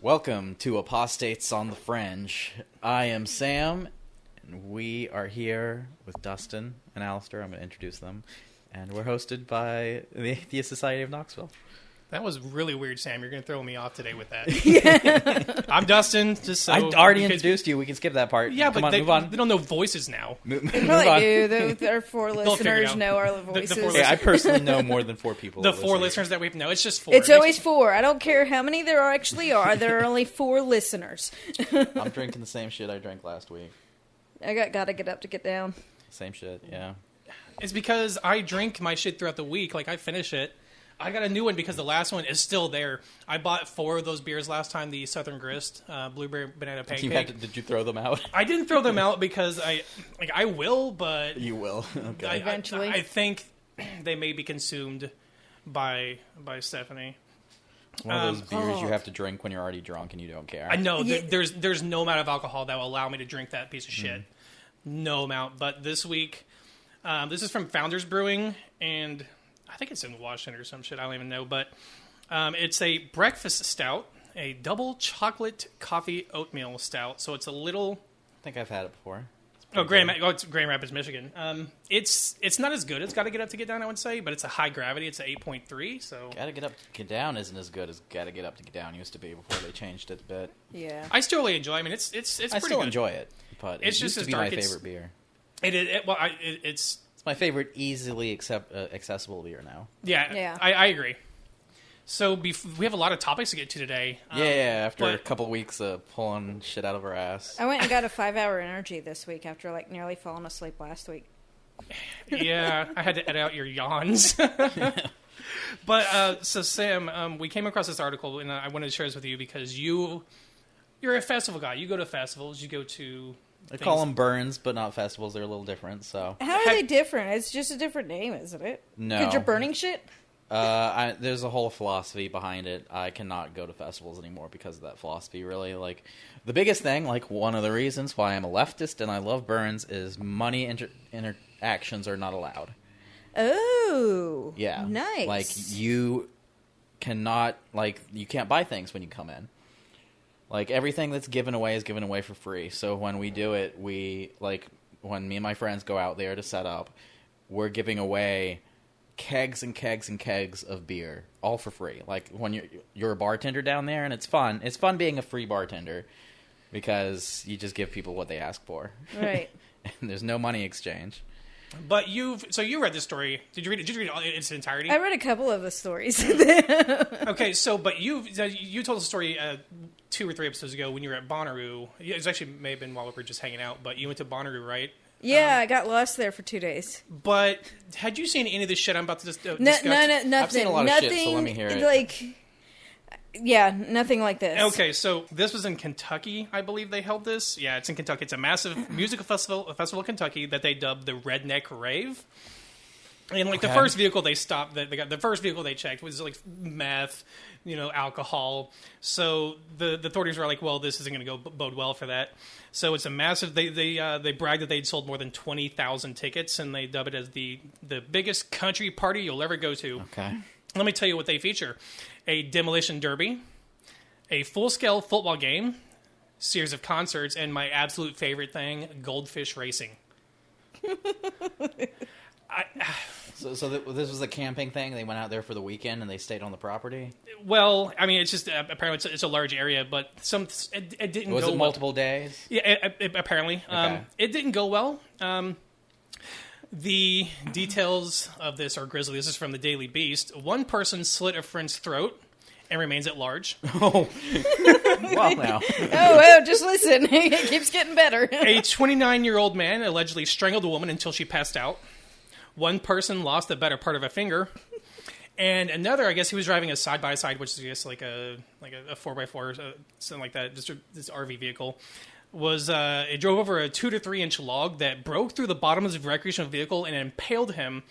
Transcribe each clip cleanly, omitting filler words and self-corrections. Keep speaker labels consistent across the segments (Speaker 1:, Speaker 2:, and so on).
Speaker 1: Welcome to Apostates on the Fringe. I am Sam, and we are here with Dustin and Alistair. I'm going to introduce them. And we're hosted by the Atheist Society of Knoxville.
Speaker 2: That was really weird, Sam. You're going to throw me off today with that.
Speaker 3: Yeah.
Speaker 2: I'm Dustin. Just so
Speaker 1: I already introduced you. We can skip that part.
Speaker 2: Yeah,
Speaker 1: Come
Speaker 2: but
Speaker 1: on, move on.
Speaker 2: they don't know voices now.
Speaker 1: Move
Speaker 3: They
Speaker 1: on.
Speaker 3: probably do. Our four
Speaker 2: figure it
Speaker 3: listeners
Speaker 2: out.
Speaker 3: know our voices.
Speaker 1: Yeah, I personally know more than 4 people.
Speaker 2: The
Speaker 1: that
Speaker 2: 4
Speaker 1: listen.
Speaker 2: listeners that we know, it's just 4.
Speaker 3: It's always 4. I don't care how many there actually are. There are only 4 listeners.
Speaker 1: I'm drinking the same shit I drank last week.
Speaker 3: I gotta get up to get down.
Speaker 1: Same shit, yeah.
Speaker 2: It's because I drink my shit throughout the week. Like, I finish it. I got a new one because the last one is still there. I bought 4 of those beers last time, the Southern Grist, Blueberry Banana Pancake.
Speaker 1: Did you throw them out?
Speaker 2: I didn't throw them out because I will, but...
Speaker 1: You will. Okay.
Speaker 3: Eventually.
Speaker 2: I think they may be consumed by Stephanie.
Speaker 1: One of those beers you have to drink when you're already drunk and you don't care.
Speaker 2: I know.
Speaker 3: Yeah.
Speaker 2: There's no amount of alcohol that will allow me to drink that piece of shit. No amount. But this week, this is from Founders Brewing, and I think it's in Washington or some shit. I don't even know. But it's a breakfast stout, a double chocolate coffee oatmeal stout. So it's a little...
Speaker 1: I think I've had it before.
Speaker 2: It's Grand Rapids, Michigan. It's not as good. It's got to get up to get down, I would say, but it's a high gravity. It's an 8.3. So
Speaker 1: Gotta get up to get down isn't as good as gotta get up to get down used to be before they changed it a bit.
Speaker 3: Yeah.
Speaker 2: I still really enjoy. I mean, it's
Speaker 1: I
Speaker 2: pretty
Speaker 1: still
Speaker 2: good.
Speaker 1: enjoy it, but
Speaker 2: It's
Speaker 1: it
Speaker 2: just
Speaker 1: used to
Speaker 2: as
Speaker 1: be
Speaker 2: dark.
Speaker 1: my
Speaker 2: It's-
Speaker 1: favorite beer.
Speaker 2: It's
Speaker 1: It's my favorite easily accessible beer now.
Speaker 3: Yeah.
Speaker 2: I agree. So we have a lot of topics to get to today.
Speaker 1: After a
Speaker 2: but-
Speaker 1: couple weeks of pulling shit out of our ass.
Speaker 3: I went and got a 5-hour energy this week after nearly falling asleep last week.
Speaker 2: Yeah, I had to edit out your yawns. But so Sam, we came across this article, and I wanted to share this with you because you're a festival guy. You go to festivals. You go to.
Speaker 1: They call them burns, but not festivals. They're a little different. So
Speaker 3: How are they different? It's just a different name, isn't it?
Speaker 1: No.
Speaker 3: Because you're burning shit?
Speaker 1: there's a whole philosophy behind it. I cannot go to festivals anymore because of that philosophy, really. Like, the biggest thing, like, one of the reasons why I'm a leftist and I love burns is money interactions are not allowed.
Speaker 3: Oh.
Speaker 1: Yeah.
Speaker 3: Nice.
Speaker 1: Like, you cannot, like, you can't buy things when you come in. Like, everything that's given away is given away for free. So when we do it, when me and my friends go out there to set up, we're giving away kegs and kegs and kegs of beer, all for free. Like, when you're a bartender down there, and it's fun. It's fun being a free bartender because you just give people what they ask for.
Speaker 3: Right.
Speaker 1: And there's no money exchange.
Speaker 2: But you read this story. Did you read it? Did you read it in its entirety?
Speaker 3: I read a couple of the stories.
Speaker 2: Okay, so but you told us a story 2 or 3 episodes ago when you were at Bonnaroo. It was actually may have been while we were just hanging out, but you went to Bonnaroo, right?
Speaker 3: Yeah, I got lost there for 2 days.
Speaker 2: But had you seen any of this shit I'm about to discuss?
Speaker 3: No, nothing.
Speaker 1: I've seen a lot of
Speaker 3: nothing,
Speaker 1: shit, so let me hear it.
Speaker 3: Like, yeah, nothing like this.
Speaker 2: Okay, so this was in Kentucky, I believe they held this. Yeah, it's in Kentucky. It's a massive musical festival in Kentucky that they dubbed the Redneck Rave. And like the first vehicle they stopped, the first vehicle they checked was like meth, alcohol. So the authorities were like, well, this isn't going to go bode well for that. So it's a massive. They bragged that they'd sold more than 20,000 tickets, and they dub it as the biggest country party you'll ever go to.
Speaker 1: Okay.
Speaker 2: Let me tell you what they feature: a demolition derby, a full-scale football game, series of concerts, and my absolute favorite thing, goldfish racing.
Speaker 1: So this was a camping thing? They went out there for the weekend and they stayed on the property?
Speaker 2: Well, I mean, it's just apparently it's a large area, but it didn't go well.
Speaker 1: Was it multiple days?
Speaker 2: Yeah, apparently.
Speaker 1: Okay.
Speaker 2: It didn't go well. The details of this are grisly. This is from the Daily Beast. One person slit a friend's throat and remains at large.
Speaker 1: Oh. Well, now.
Speaker 3: Oh, just listen. It keeps getting better.
Speaker 2: A 29-year-old man allegedly strangled a woman until she passed out. One person lost the better part of a finger. And another, I guess he was driving a side-by-side, which is, I guess, like a 4x4, something like that, just this RV vehicle. It drove over a 2 to 3 inch log that broke through the bottom of his recreational vehicle and impaled him.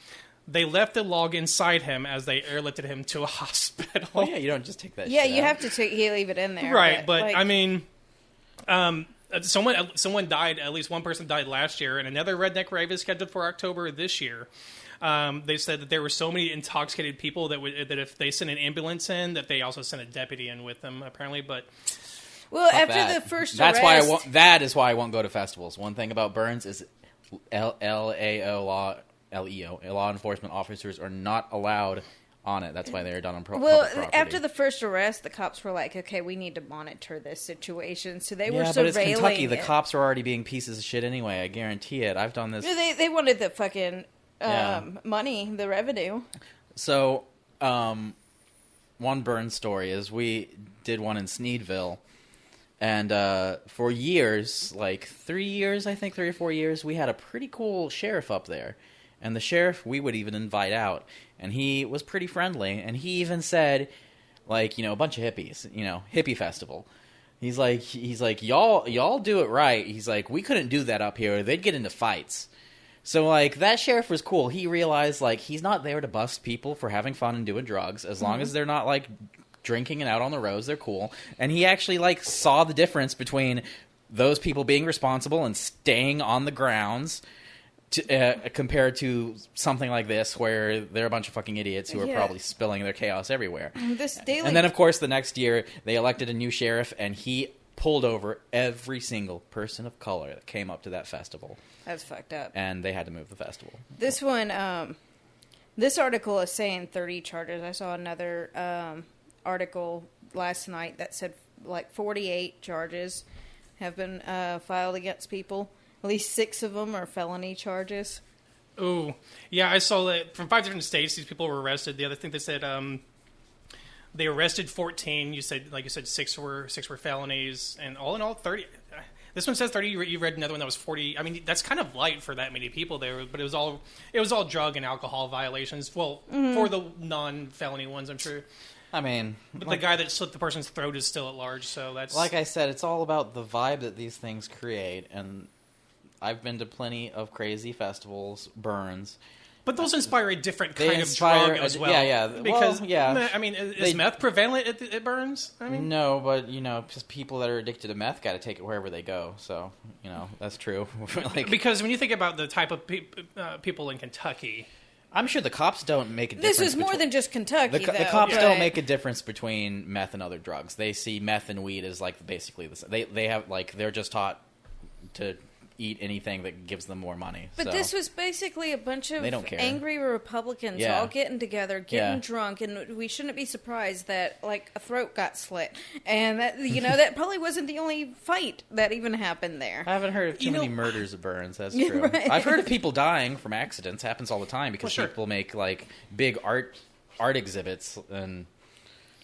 Speaker 2: They left the log inside him as they airlifted him to a hospital.
Speaker 1: Oh, yeah, you don't just take that
Speaker 3: Yeah,
Speaker 1: shit
Speaker 3: you
Speaker 1: out.
Speaker 3: have to leave it in there.
Speaker 2: Right, but
Speaker 3: like,
Speaker 2: I mean, someone died. At least one person died last year, and another Redneck Rave is scheduled for October this year. They said that there were so many intoxicated people that if they sent an ambulance in, that they also sent a deputy in with them, apparently. But
Speaker 3: Well,
Speaker 1: Fuck
Speaker 3: after
Speaker 1: that.
Speaker 3: the first
Speaker 1: That's
Speaker 3: arrest,
Speaker 1: why I won't. That is why I won't go to festivals. One thing about Burns is LAO law enforcement officers are not allowed on it. That's why they are done on public property.
Speaker 3: after the first arrest, the cops were like, "Okay, we need to monitor this situation." So they were surveilling.
Speaker 1: But it's Kentucky. The
Speaker 3: it.
Speaker 1: cops are already being pieces of shit anyway. I guarantee it. I've done this.
Speaker 3: They wanted the fucking money, the revenue.
Speaker 1: So, one Burns story is we did one in Sneedville, and for years, like 3 years, I think 3 or 4 years, we had a pretty cool sheriff up there. And the sheriff we would even invite out, and he was pretty friendly, and he even said, like, a bunch of hippies, hippie festival. He's like, y'all do it right. He's like, we couldn't do that up here. They'd get into fights. So, like, that sheriff was cool. He realized, like, he's not there to bust people for having fun and doing drugs. As long as they're not, like, drinking and out on the roads, they're cool. And he actually, like, saw the difference between those people being responsible and staying on the grounds compared to something like this where they're a bunch of fucking idiots who are probably spilling their chaos everywhere. And then, of course, the next year, they elected a new sheriff, and he pulled over every single person of color that came up to that festival.
Speaker 3: That's fucked up.
Speaker 1: And they had to move the festival.
Speaker 3: This one, this article is saying 30 charges. I saw another article last night that said like 48 charges have been filed against people. At least 6 of them are felony charges.
Speaker 2: Ooh, yeah, I saw that from 5 different states. These people were arrested. The other thing they said, they arrested 14. You said 6 were felonies, and all in all, 30. This one says 30. You read another one that was 40. I mean, that's kind of light for that many people there. But it was all drug and alcohol violations. Well, for the non-felony ones, I'm sure.
Speaker 1: I mean,
Speaker 2: but the guy that slit the person's throat is still at large. So that's
Speaker 1: like I said, it's all about the vibe that these things create, and I've been to plenty of crazy festivals, Burns.
Speaker 2: But those inspire a different kind of drug as well.
Speaker 1: Yeah.
Speaker 2: Because,
Speaker 1: well,
Speaker 2: I mean, is meth prevalent at Burns? I mean,
Speaker 1: no, but, just people that are addicted to meth got to take it wherever they go. So, that's true.
Speaker 2: Because when you think about the type of people in Kentucky,
Speaker 1: I'm sure the cops don't make a difference.
Speaker 3: This is more than just Kentucky,
Speaker 1: the cops don't make a difference between meth and other drugs. They see meth and weed as, like, basically the same. They have, like, they're just taught to eat anything that gives them more money.
Speaker 3: But this was basically a bunch of angry Republicans all getting together, getting drunk, and we shouldn't be surprised that, like, a throat got slit. And that, that probably wasn't the only fight that even happened there.
Speaker 1: I haven't heard of too many murders at Burns, that's true. Right. I've heard of people dying from accidents. It happens all the time because people make, like, big art exhibits, and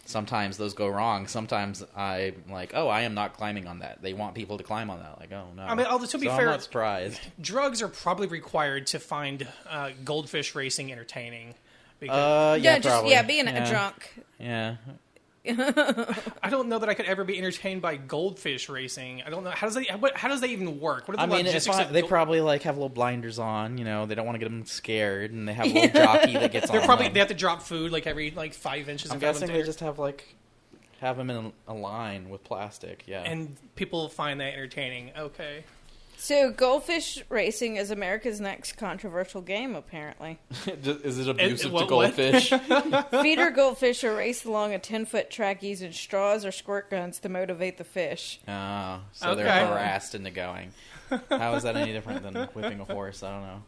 Speaker 1: sometimes those go wrong. Sometimes I'm like, I am not climbing on that. They want people to climb on that. Like, oh, no.
Speaker 2: I mean, to be fair,
Speaker 1: I'm not surprised.
Speaker 2: Drugs are probably required to find goldfish racing entertaining.
Speaker 1: Because,
Speaker 3: being a drunk.
Speaker 1: Yeah.
Speaker 2: I don't know that I could ever be entertained by goldfish racing. I don't know. How does that even work? What are the logistics?
Speaker 1: They probably like have little blinders on. They don't want to get them scared, and they have a little jockey that gets on.
Speaker 2: They have to drop food like every 5 inches.
Speaker 1: I'm guessing they just have them in a line with plastic. Yeah,
Speaker 2: and people find that entertaining. Okay.
Speaker 3: So, goldfish racing is America's next controversial game, apparently.
Speaker 1: Is it abusive to goldfish?
Speaker 3: Feeder goldfish are raced along a 10-foot track using straws or squirt guns to motivate the fish.
Speaker 1: Oh, so they're harassed into going. How is that any different than whipping a horse? I don't know.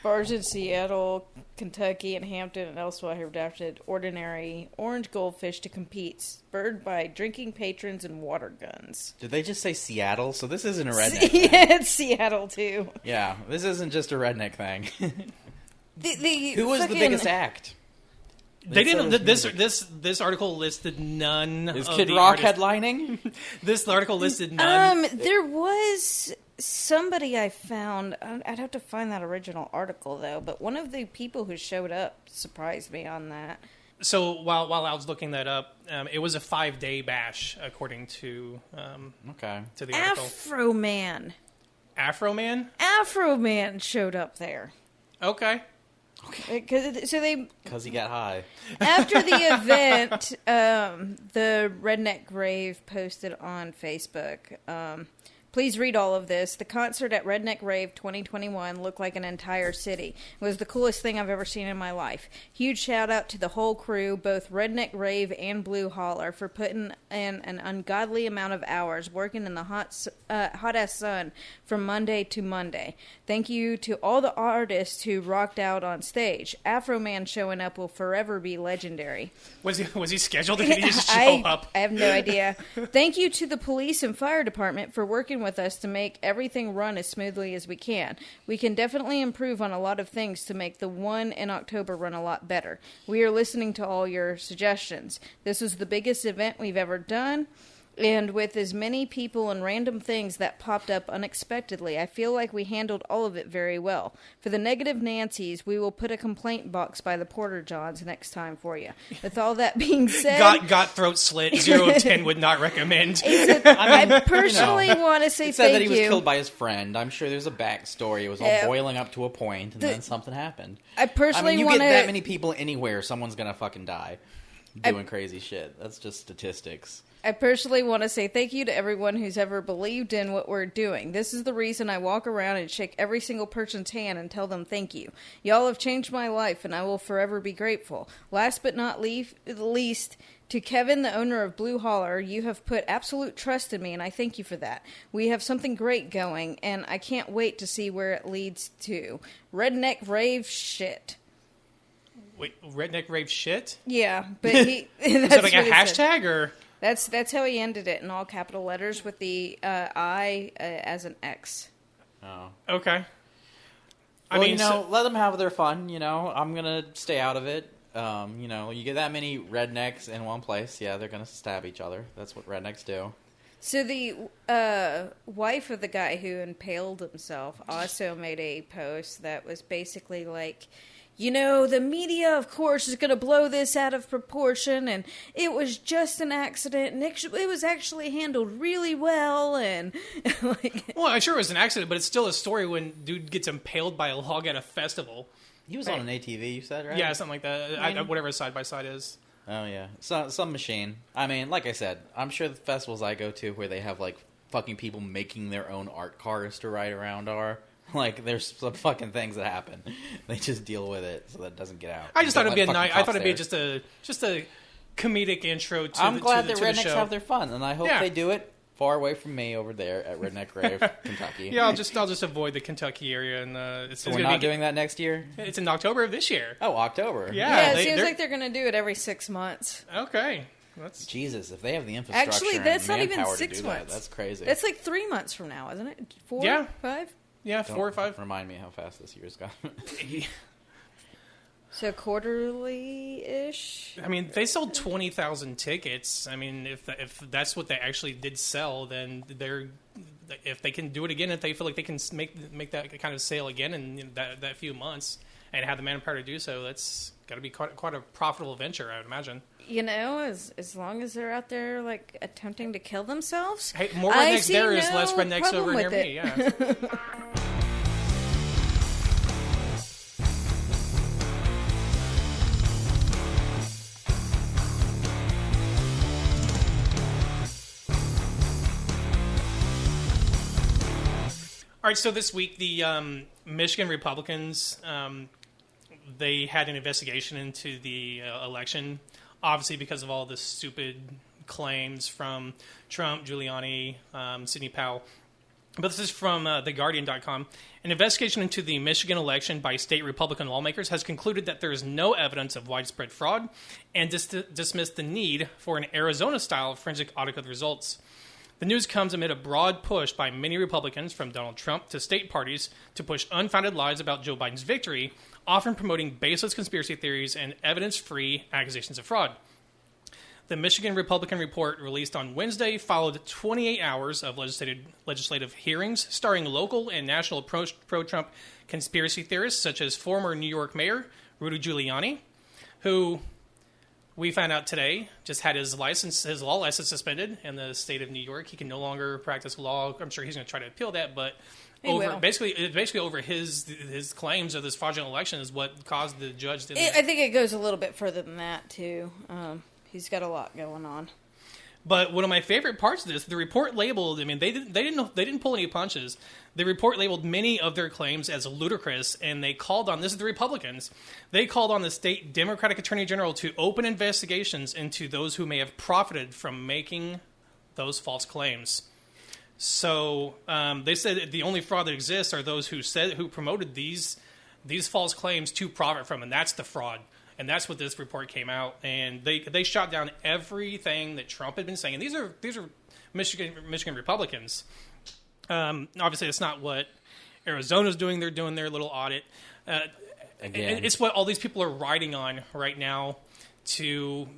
Speaker 3: Bars in Seattle, Kentucky, and Hampton and elsewhere have adopted ordinary orange goldfish to compete, spurred by drinking patrons and water guns.
Speaker 1: Did they just say Seattle? So this isn't a redneck thing.
Speaker 3: Yeah, it's Seattle, too.
Speaker 1: Yeah, this isn't just a redneck thing.
Speaker 3: Who
Speaker 1: was the biggest act?
Speaker 2: They didn't. This article listed none.
Speaker 1: Is Kid Rock headlining?
Speaker 2: This article listed none.
Speaker 3: There was somebody I found. I'd have to find that original article though. But one of the people who showed up surprised me on that.
Speaker 2: So while I was looking that up, it was a 5-day bash according to to the article.
Speaker 3: Afro Man showed up there.
Speaker 2: Okay.
Speaker 3: Because
Speaker 1: he got high.
Speaker 3: After the event, the Redneck Rave posted on Facebook, Please read all of this. The concert at Redneck Rave 2021 looked like an entire city. It was the coolest thing I've ever seen in my life. Huge shout out to the whole crew, both Redneck Rave and Blue Holler, for putting in an ungodly amount of hours working in the hot-ass sun from Monday to Monday. Thank you to all the artists who rocked out on stage. Afro Man showing up will forever be legendary.
Speaker 2: Was he scheduled? Did he just show up?
Speaker 3: I have no idea. Thank you to the police and fire department for working with us to make everything run as smoothly as we can. We can definitely improve on a lot of things to make the one in October run a lot better. We are listening to all your suggestions. This is the biggest event we've ever done. And with as many people and random things that popped up unexpectedly, I feel like we handled all of it very well. For the negative Nancys, we will put a complaint box by the Porter Johns next time for you. With all that being said...
Speaker 2: Got throat slit, 0 of 10 would not recommend.
Speaker 3: I personally want to say
Speaker 1: It said
Speaker 3: thank
Speaker 1: that he was
Speaker 3: you.
Speaker 1: killed by his friend. I'm sure there's a backstory. It was all boiling up to a point, and then something happened.
Speaker 3: I personally
Speaker 1: you
Speaker 3: want
Speaker 1: get
Speaker 3: to...
Speaker 1: that many people anywhere, someone's gonna fucking die doing crazy shit. That's just statistics.
Speaker 3: I personally want to say thank you to everyone who's ever believed in what we're doing. This is the reason I walk around and shake every single person's hand and tell them thank you. Y'all have changed my life, and I will forever be grateful. Last but not least, to Kevin, the owner of Blue Holler, you have put absolute trust in me, and I thank you for that. We have something great going, and I can't wait to see where it leads to. Redneck Rave shit.
Speaker 2: Wait, Redneck Rave shit?
Speaker 3: Yeah, but he...
Speaker 2: Is that like a hashtag, or...
Speaker 3: That's how he ended it in all capital letters with the I as an X.
Speaker 1: Oh.
Speaker 2: Okay.
Speaker 1: I mean, let them have their fun, I'm going to stay out of it. You get that many rednecks in one place, yeah, they're going to stab each other. That's what rednecks do.
Speaker 3: So the wife of the guy who impaled himself also made a post that was basically like... the media, of course, is going to blow this out of proportion, and it was just an accident, and it was actually handled really well, and
Speaker 2: Well, I'm sure it was an accident, but it's still a story when dude gets impaled by a log at a festival.
Speaker 1: He was on an ATV, you said, right?
Speaker 2: Yeah, something like that. Whatever side-by-side is.
Speaker 1: Oh, yeah. Some machine. I mean, like I said, I'm sure the festivals I go to where they have, fucking people making their own art cars to ride around are... there's some fucking things that happen. They just deal with it so that it doesn't get out.
Speaker 2: I just thought it'd be I thought it'd be just a comedic intro to
Speaker 1: I'm glad that
Speaker 2: the
Speaker 1: rednecks
Speaker 2: show.
Speaker 1: have their fun, and I hope they do it far away from me over there at Redneck Rave, Kentucky.
Speaker 2: Yeah, I'll just avoid the Kentucky area, and
Speaker 1: So we're not doing that next year?
Speaker 2: It's in October of this year.
Speaker 1: Oh, October.
Speaker 3: Yeah, it seems like they're going to do it every 6 months.
Speaker 2: Okay.
Speaker 1: Jesus, if they have the infrastructure
Speaker 3: Actually, that's
Speaker 1: and
Speaker 3: not even
Speaker 1: manpower
Speaker 3: 6
Speaker 1: to do
Speaker 3: months.
Speaker 1: that's crazy.
Speaker 3: That's 3 months from now, isn't it? 4?
Speaker 2: Yeah.
Speaker 3: 5?
Speaker 2: Yeah,
Speaker 1: Don't
Speaker 2: 4 or 5.
Speaker 1: Remind me how fast this year's gone.
Speaker 3: So quarterly-ish?
Speaker 2: I mean, they sold 20,000 tickets. I mean, if that's what they actually did sell, then if they can do it again, if they feel like they can make that kind of sale again in that few months and have the manpower to do so, that's got to be quite a profitable venture, I would imagine.
Speaker 3: As long as they're out there attempting to kill themselves.
Speaker 2: Hey, more rednecks there is less rednecks
Speaker 3: problem
Speaker 2: over near
Speaker 3: with
Speaker 2: me. Yeah. All right, so this week the Michigan Republicans they had an investigation into the election, obviously because of all the stupid claims from Trump, Giuliani, Sidney Powell. But this is from TheGuardian.com. An investigation into the Michigan election by state Republican lawmakers has concluded that there is no evidence of widespread fraud and dismissed the need for an Arizona-style forensic audit of the results. The news comes amid a broad push by many Republicans, from Donald Trump to state parties, to push unfounded lies about Joe Biden's victory, often promoting baseless conspiracy theories and evidence-free accusations of fraud. The Michigan Republican Report, released on Wednesday, followed 28 hours of legislative hearings starring local and national pro-Trump conspiracy theorists, such as former New York Mayor Rudy Giuliani, who we found out today just had his law license suspended in the state of New York. He can no longer practice law. I'm sure he's going to try to appeal that, but basically over his claims of this fraudulent election is what caused the judge to...
Speaker 3: I think it goes a little bit further than that, too. He's got a lot going on.
Speaker 2: But one of my favorite parts of this, the report labeled. I mean, they didn't pull any punches. The report labeled many of their claims as ludicrous, and they called on, this is the Republicans, they called on the state Democratic Attorney General to open investigations into those who may have profited from making those false claims. So they said the only fraud that exists are those who promoted these false claims to profit from, and that's the fraud. And that's what this report came out, and they shot down everything that Trump had been saying. And these are Michigan Republicans. Obviously, it's not what Arizona's doing. They're doing their little audit. Again, it's what all these people are riding on right now to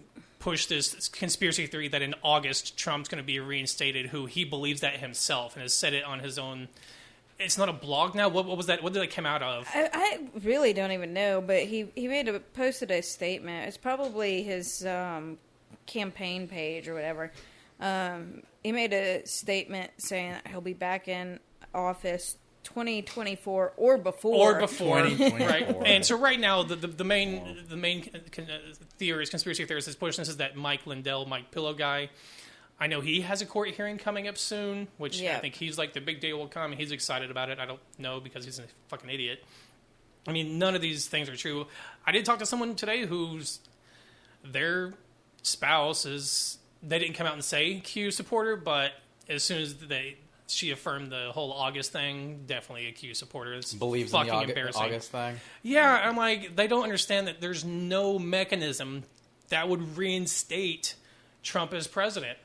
Speaker 2: push this conspiracy theory that in August Trump's going to be reinstated. Who he believes that himself and has said it on his own. It's not a blog now. What was that? What did it come out of?
Speaker 3: I really don't even know, but he posted a statement. It's probably his campaign page or whatever. He made a statement saying that he'll be back in office 2024 or before.
Speaker 2: Right? And so right now, the main conspiracy theorist is pushing this is that Mike Lindell, Mike Pillow guy. I know he has a court hearing coming up soon, which I think he's like the big day will come. He's excited about it. I don't know because he's a fucking idiot. I mean, none of these things are true. I did talk to someone today whose their spouse is, they didn't come out and say Q supporter, but as soon as she affirmed the whole August thing, definitely a Q supporter. It's
Speaker 1: believes
Speaker 2: fucking
Speaker 1: in the
Speaker 2: embarrassing.
Speaker 1: August thing.
Speaker 2: Yeah, I'm like, they don't understand that there's no mechanism that would reinstate Trump as president.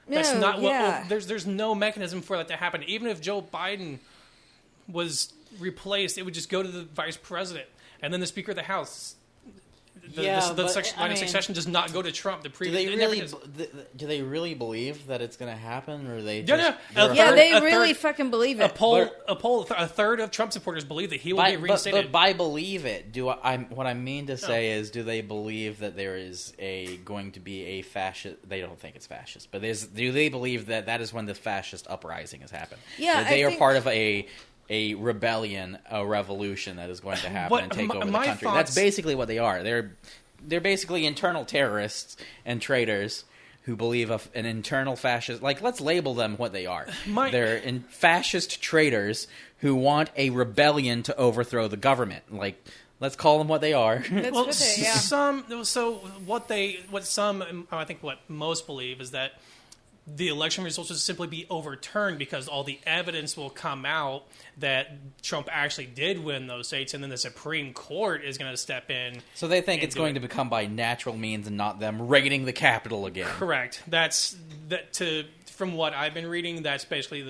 Speaker 2: That's not what. There's no mechanism for that to happen. Even if Joe Biden was replaced, it would just go to the vice president, and then the Speaker of the House. The line of succession does not go to Trump. The previous.
Speaker 1: Do they really believe that it's going to happen, or they?
Speaker 3: They really fucking believe it.
Speaker 2: A third of Trump supporters believe that he will be reinstated.
Speaker 1: But by believe it, what I mean to say is, do they believe that there is going to be a fascist? They don't think it's fascist, but do they believe that is when the fascist uprising has happened?
Speaker 3: Yeah,
Speaker 1: they are part of a rebellion, a revolution that is going to happen and take over the country. That's basically what they are. They're basically internal terrorists and traitors who believe an internal fascist. Like, let's label them what they are. They're fascist traitors who want a rebellion to overthrow the government. Like, let's call them what they are.
Speaker 2: What most believe is that the election results will simply be overturned because all the evidence will come out that Trump actually did win those states, and then the Supreme Court is going to step in.
Speaker 1: So they think it's going to become by natural means and not them raiding the Capitol again.
Speaker 2: Correct. From what I've been reading, that's basically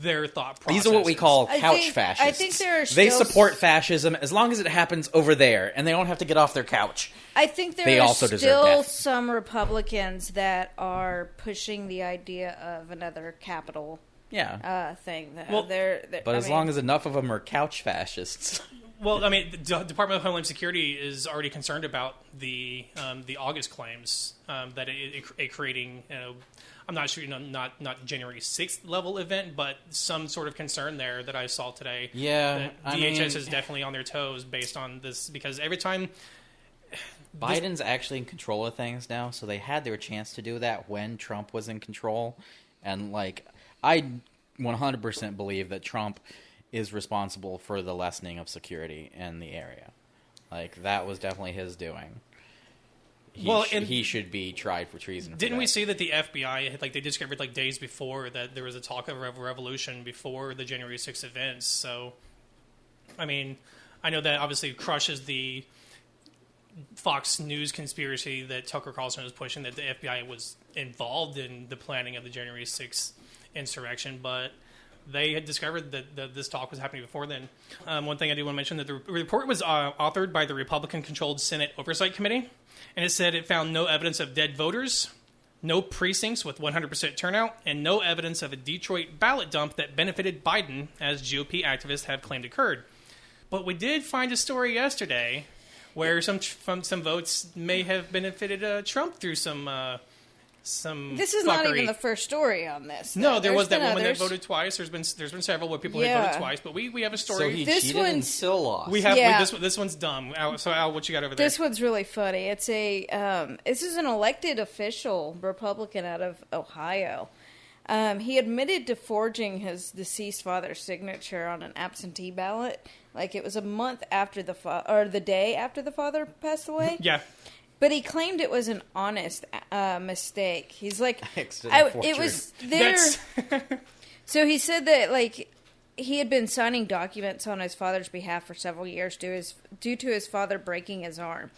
Speaker 2: their thought process.
Speaker 1: These are what we call couch fascists. I think they support fascism as long as it happens over there, and they don't have to get off their couch.
Speaker 3: I think there are still some Republicans that are pushing the idea of another capital thing.
Speaker 2: But
Speaker 1: as long as enough of them are couch fascists.
Speaker 2: Well, I mean, the Department of Homeland Security is already concerned about the August claims that it creating, I'm not sure, not January 6th level event, but some sort of concern there that I saw today.
Speaker 1: Yeah,
Speaker 2: DHS is definitely on their toes based on this, because every time
Speaker 1: Biden's actually in control of things now, so they had their chance to do that when Trump was in control, and I 100% believe that Trump is responsible for the lessening of security in the area. That was definitely his doing. He should be tried for treason.
Speaker 2: Didn't we see that the FBI they discovered days before that there was a talk of a revolution before the January 6th events? So, I mean, I know that obviously crushes the Fox News conspiracy that Tucker Carlson was pushing, that the FBI was involved in the planning of the January 6th insurrection, but they had discovered that this talk was happening before then. One thing I do want to mention, that the report was authored by the Republican-controlled Senate Oversight Committee, and it said it found no evidence of dead voters, no precincts with 100% turnout, and no evidence of a Detroit ballot dump that benefited Biden, as GOP activists have claimed occurred. But we did find a story yesterday where some votes may have benefited Trump through some
Speaker 3: This is not even the first story on this. Though.
Speaker 2: No, there was that woman
Speaker 3: others.
Speaker 2: that voted twice. There's been several where people have voted twice, but we have a story.
Speaker 1: So he cheated and still lost.
Speaker 2: This one's dumb. So Al, what you got over there?
Speaker 3: This one's really funny. It's this is an elected official Republican out of Ohio. He admitted to forging his deceased father's signature on an absentee ballot. Like it was a month after the day after the father passed away.
Speaker 2: Yeah.
Speaker 3: But he claimed it was an honest mistake. He's like, it was there. So he said that like he had been signing documents on his father's behalf for several years due to his father breaking his arm.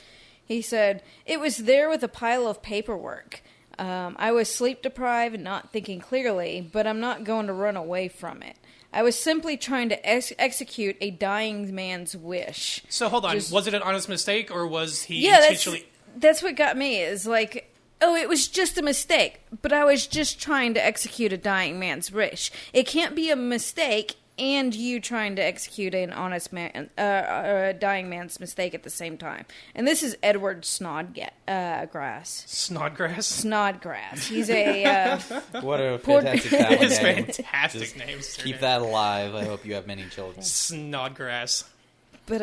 Speaker 3: He said, it was there with a pile of paperwork. I was sleep deprived and not thinking clearly, but I'm not going to run away from it. I was simply trying to execute a dying man's wish.
Speaker 2: So hold on, was it an honest mistake or was he intentionally...
Speaker 3: That's what got me, is like, oh, it was just a mistake, but I was just trying to execute a dying man's wish. It can't be a mistake and you trying to execute an honest man, a dying man's mistake at the same time. And this is Edward Snodgrass. Snodgrass. He's a...
Speaker 1: what a fantastic family
Speaker 2: It's
Speaker 1: name.
Speaker 2: Fantastic name.
Speaker 1: Keep that alive. I hope you have many children.
Speaker 2: Snodgrass.
Speaker 3: But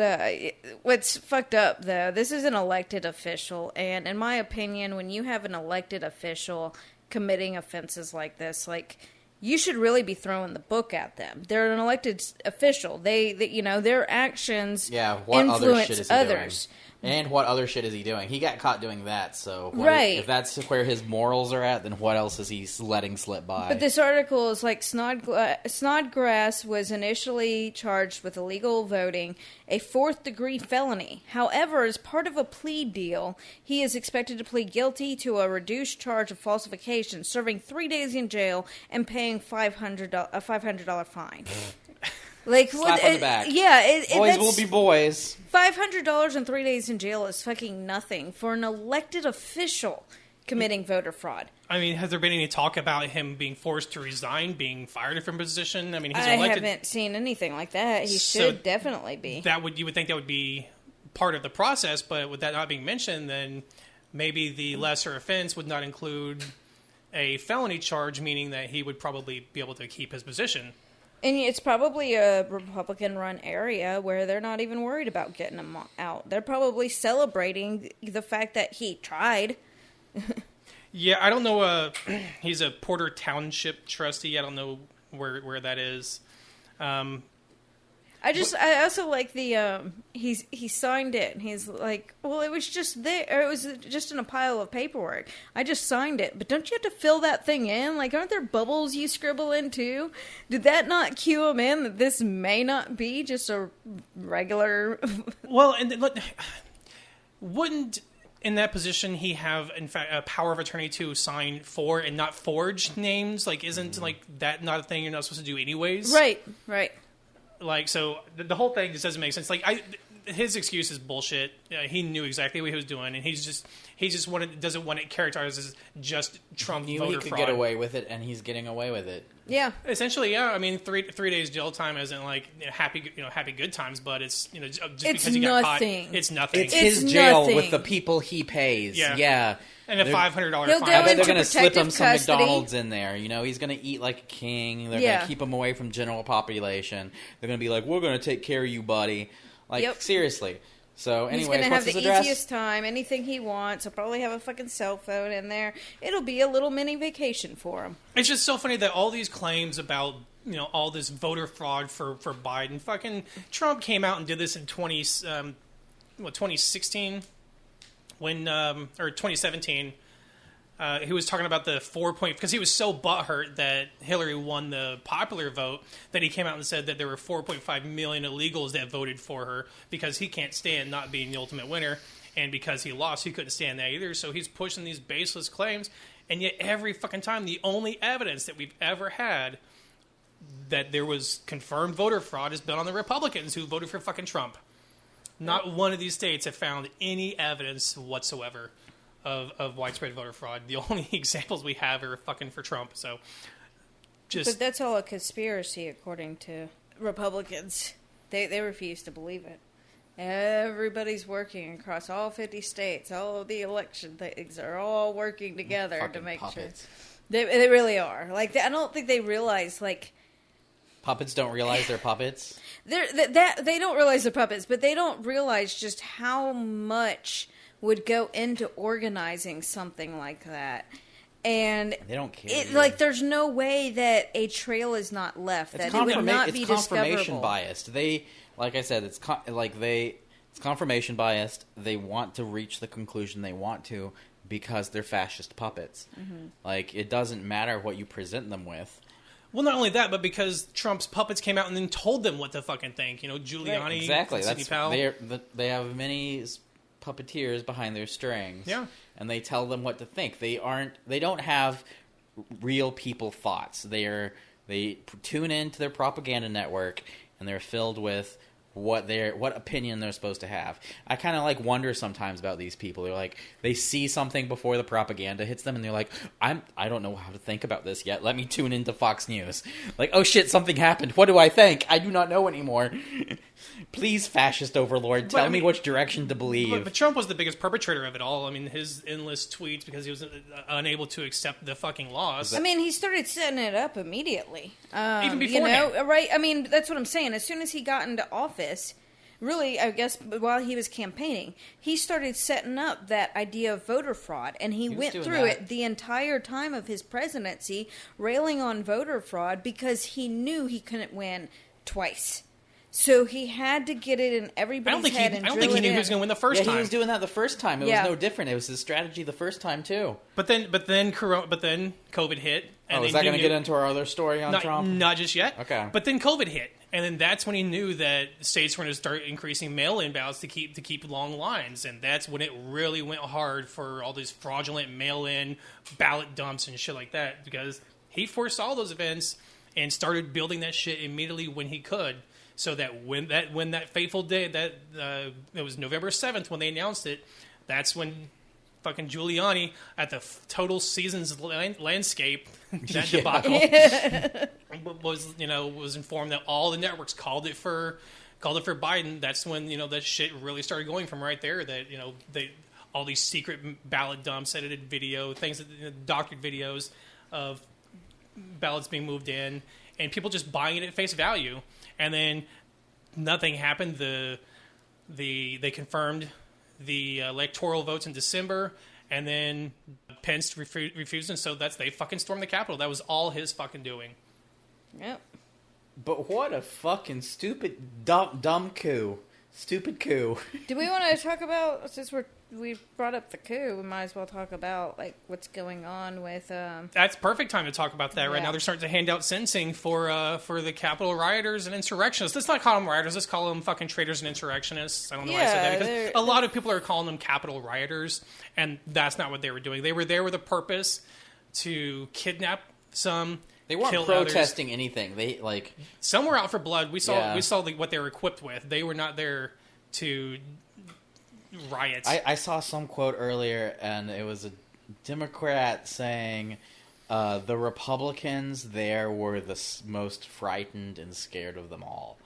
Speaker 3: what's fucked up, though, this is an elected official, and in my opinion, when you have an elected official committing offenses like this, like, you should really be throwing the book at them. They're an elected official. They their actions influence others.
Speaker 1: And what other shit is he doing? He got caught doing that, so... If that's where his morals are at, then what else is he letting slip by?
Speaker 3: But this article is like, Snodgrass was initially charged with illegal voting, a fourth-degree felony. However, as part of a plea deal, he is expected to plead guilty to a reduced charge of falsification, serving 3 days in jail, and paying a $500 fine. Like,
Speaker 1: slap on the back.
Speaker 3: Yeah,
Speaker 1: boys will be boys.
Speaker 3: $500 and 3 days in jail is fucking nothing for an elected official committing voter fraud.
Speaker 2: I mean, has there been any talk about him being forced to resign, being fired from position? I mean, he's
Speaker 3: I
Speaker 2: elected.
Speaker 3: haven't seen anything like that. He should definitely be.
Speaker 2: You would think that would be part of the process, but with that not being mentioned, then maybe the lesser offense would not include a felony charge, meaning that he would probably be able to keep his position.
Speaker 3: And it's probably a Republican-run area where they're not even worried about getting him out. They're probably celebrating the fact that he tried.
Speaker 2: Yeah, I don't know. He's a Porter Township trustee. I don't know where that is.
Speaker 3: I also like the he signed it and he's like, well, it was just there, or it was just in a pile of paperwork. I just signed it, but don't you have to fill that thing in? Like, aren't there bubbles you scribble in too? Did that not cue him in that this may not be just a regular?
Speaker 2: Well, and wouldn't in that position he have in fact a power of attorney to sign for and not forge names? Like, isn't like that not a thing you're not supposed to do anyways?
Speaker 3: Right.
Speaker 2: Like, so the whole thing just doesn't make sense. Like, his excuse is bullshit. He knew exactly what he was doing, and he just doesn't want it characterized as just Trump voter fraud.
Speaker 1: He could get away with it, and he's getting away with it.
Speaker 3: Yeah,
Speaker 2: essentially, yeah. I mean, three days jail time isn't like happy good times, but it's just because he got caught, it's nothing.
Speaker 1: It's his jail with the people he pays. Yeah.
Speaker 2: And a $500 fine.
Speaker 1: I bet they're going to slip him some McDonald's in there. He's going to eat like a king. They're going to keep him away from general population. They're going to be like, we're going to take care of you, buddy. Like, seriously. So, anyways,
Speaker 3: he's going to have the
Speaker 1: address?
Speaker 3: easiest time. Anything he wants. He'll probably have a fucking cell phone in there. It'll be a little mini vacation for him.
Speaker 2: It's just so funny that all these claims about all this voter fraud for Biden. Fucking Trump came out and did this in 2016. Or 2017, he was talking about the 4 because he was so butthurt that Hillary won the popular vote that he came out and said that there were 4.5 million illegals that voted for her because he can't stand not being the ultimate winner, and because he lost, he couldn't stand that either. So he's pushing these baseless claims, and yet every fucking time, the only evidence that we've ever had that there was confirmed voter fraud has been on the Republicans who voted for fucking Trump. Not one of these states have found any evidence whatsoever of widespread voter fraud. The only examples we have are fucking for Trump. So,
Speaker 3: but that's all a conspiracy, according to Republicans. They refuse to believe it. Everybody's working across all 50 states. All of the election things are all working together
Speaker 1: Fucking
Speaker 3: to make
Speaker 1: puppets.
Speaker 3: sure. They really are. Like, I don't think they realize, like...
Speaker 1: Puppets don't realize they're puppets?
Speaker 3: They don't realize they're puppets, but they don't realize just how much would go into organizing something like that. And
Speaker 1: they don't care.
Speaker 3: Like, there's no way that a trail is not left. That it would not be discoverable.
Speaker 1: It's confirmation biased. Like I said, it's confirmation biased. They want to reach the conclusion they want to because they're fascist puppets. Mm-hmm. Like, it doesn't matter what you present them with.
Speaker 2: Well, not only that, but because Trump's puppets came out and then told them what to fucking think. You know, Giuliani,
Speaker 1: right. Exactly.
Speaker 2: Sidney Powell.
Speaker 1: They have many puppeteers behind their strings.
Speaker 2: Yeah.
Speaker 1: And they tell them what to think. They don't have real people thoughts. They tune into their propaganda network and they're filled with what opinion they're supposed to have. I kind of like wonder sometimes about these people. They're like, they see something before the propaganda hits them and they're like, I don't know how to think about this yet. Let me tune into Fox News. Like, oh shit, something happened. What do I think? I do not know anymore. Please, fascist overlord, tell me which direction to believe.
Speaker 2: But Trump was the biggest perpetrator of it all. I mean, his endless tweets because he was unable to accept the fucking laws.
Speaker 3: I mean, he started setting it up immediately.
Speaker 2: Even before
Speaker 3: right? I mean, that's what I'm saying. As soon as he got into office, really, I guess, while he was campaigning, he started setting up that idea of voter fraud, and he went through it the entire time of his presidency, railing on voter fraud because he knew he couldn't win twice. So he had to get it in everybody's head and drill it in.
Speaker 2: I don't think he knew he was going to win the first time.
Speaker 1: He was doing that the first time. It was no different. It was his strategy the first time too.
Speaker 2: But then COVID hit.
Speaker 1: And is that going to get into our other story on Trump?
Speaker 2: Not just yet.
Speaker 1: Okay.
Speaker 2: But then COVID hit, and then that's when he knew that states were going to start increasing mail-in ballots to keep long lines, and that's when it really went hard for all these fraudulent mail-in ballot dumps and shit like that, because he foresaw those events and started building that shit immediately when he could. So that when that fateful day, it was November 7th when they announced it, that's when fucking Giuliani at the Total Seasons landscape, that debacle, was informed that all the networks called it for Biden. That's when that shit really started going from right there. That all these secret ballot dumps, edited video, things, doctored videos of ballots being moved in, and people just buying it at face value. And then nothing happened. They confirmed the electoral votes in December, and then Pence refused, and so they fucking stormed the Capitol. That was all his fucking doing.
Speaker 3: Yep.
Speaker 1: But what a fucking stupid, dumb coup. Stupid coup.
Speaker 3: Do we want to talk about, since we brought up the coup, we might as well talk about what's going on with...
Speaker 2: That's perfect time to talk about that right now. They're starting to hand out sentencing for the Capitol rioters and insurrectionists. Let's not call them rioters. Let's call them fucking traitors and insurrectionists. I don't know why I said that, because a lot of people are calling them Capitol rioters, and that's not what they were doing. They were there with a purpose to kidnap some...
Speaker 1: They weren't protesting anything.
Speaker 2: Some were out for blood. We saw what they were equipped with. They were not there to riot.
Speaker 1: I saw some quote earlier, and it was a Democrat saying the Republicans there were the most frightened and scared of them all.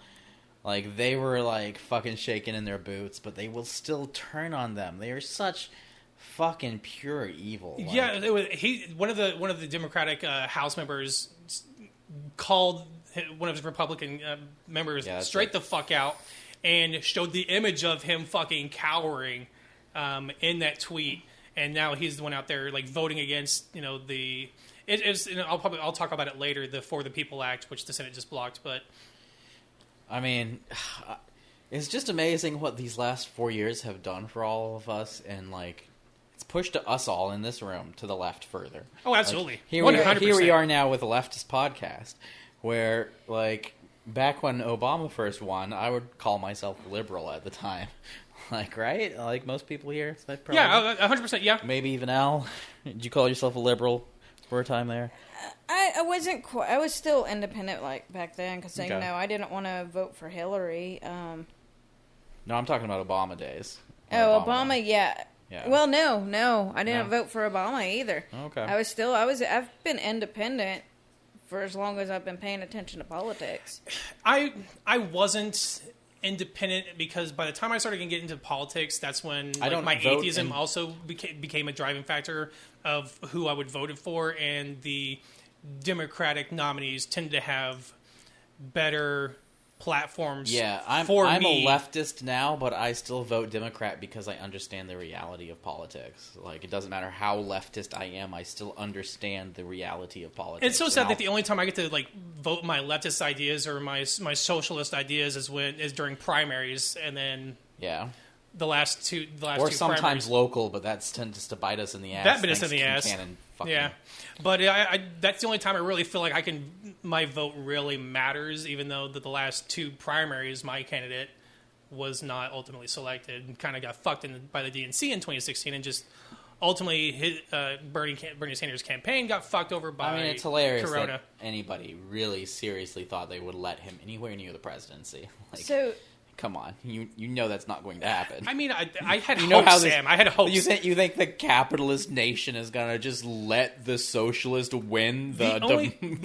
Speaker 1: Like, they were fucking shaking in their boots, but they will still turn on them. They are such fucking pure evil.
Speaker 2: Yeah, one of the Democratic House members called one of his Republican members straight the fuck out and showed the image of him fucking cowering in that tweet, and now he's the one out there voting against I'll talk about it later, the For the People Act, which the Senate just blocked. But
Speaker 1: I mean, it's just amazing what these last 4 years have done for all of us, and it's pushed us all in this room to the left further.
Speaker 2: Oh, absolutely.
Speaker 1: Here we are now with a leftist podcast, where back when Obama first won, I would call myself liberal at the time. Right? Most people here.
Speaker 2: Yeah, 100%. Yeah.
Speaker 1: Maybe even Al. Did you call yourself a liberal for a time there?
Speaker 3: I wasn't quite. I was still independent back then because I didn't want to vote for Hillary.
Speaker 1: No, I'm talking about Obama days.
Speaker 3: Obama, yeah.
Speaker 1: Yeah.
Speaker 3: Well, no, I didn't vote for Obama either.
Speaker 1: Okay.
Speaker 3: I've been independent for as long as I've been paying attention to politics.
Speaker 2: I wasn't independent, because by the time I started to get into politics, that's when my
Speaker 1: vote
Speaker 2: atheism also became a driving factor of who I would vote for, and the Democratic nominees tend to have better platforms.
Speaker 1: Yeah, I'm a leftist now, but I still vote Democrat because I understand the reality of politics. Like, it doesn't matter how leftist I am, I still understand the reality of politics.
Speaker 2: It's so sad that the only time I get to vote my leftist ideas or my socialist ideas is during primaries, and then the last two or
Speaker 1: sometimes
Speaker 2: primaries.
Speaker 1: Local, but that tends to bite us in the ass.
Speaker 2: That bit us in the ass.
Speaker 1: Yeah,
Speaker 2: but I that's the only time I really feel like my vote really matters, even though the last two primaries, my candidate was not ultimately selected and kind of got fucked by the DNC in 2016, and just ultimately Bernie Sanders' campaign got fucked over by Corona.
Speaker 1: It's hilarious that anybody really seriously thought they would let him anywhere near the presidency. Come on, you know that's not going to happen.
Speaker 2: I mean, I had hopes, Sam. I had hopes.
Speaker 1: You think the capitalist nation is gonna just let the socialist win?
Speaker 2: The only thing,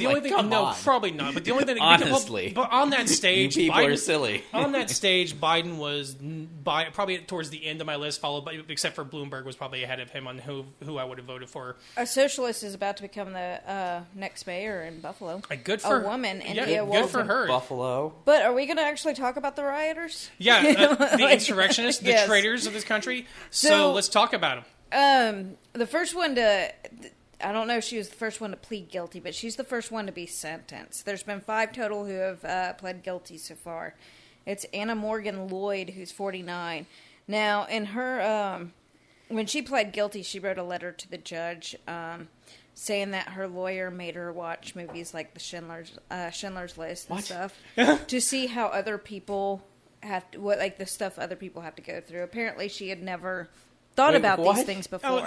Speaker 2: no, probably not. But the only thing,
Speaker 1: honestly,
Speaker 2: but on that stage,
Speaker 1: you people are silly.
Speaker 2: On that stage, Biden was probably towards the end of my list, followed by, except for Bloomberg, was probably ahead of him on who I would have voted for.
Speaker 3: A socialist is about to become the next mayor in Buffalo.
Speaker 2: Good for
Speaker 3: a woman, India.
Speaker 2: Yeah, good for her.
Speaker 1: Buffalo.
Speaker 3: But are we going to actually talk about the rioters?
Speaker 2: Yeah, the insurrectionists, the traitors of this country. So let's talk about them.
Speaker 3: The first one I don't know if she was the first one to plead guilty, but she's the first one to be sentenced. There's been 5 total who have pled guilty so far. It's Anna Morgan Lloyd, who's 49. Now, in her, when she pled guilty, she wrote a letter to the judge saying that her lawyer made her watch movies like the Schindler's List and stuff to see how other people the stuff other people have to go through. Apparently, she had never thought about these things before.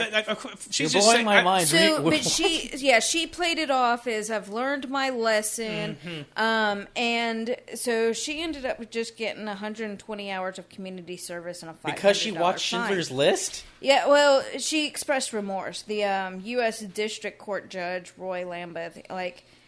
Speaker 2: She's
Speaker 1: You're blowing my mind.
Speaker 3: So, but she played it off as I've learned my lesson, and so she ended up with just getting 120 hours of community service and a $500
Speaker 1: because she watched
Speaker 3: fine.
Speaker 1: Schindler's List.
Speaker 3: Yeah, well, she expressed remorse. The U.S. District Court Judge Roy Lambeth,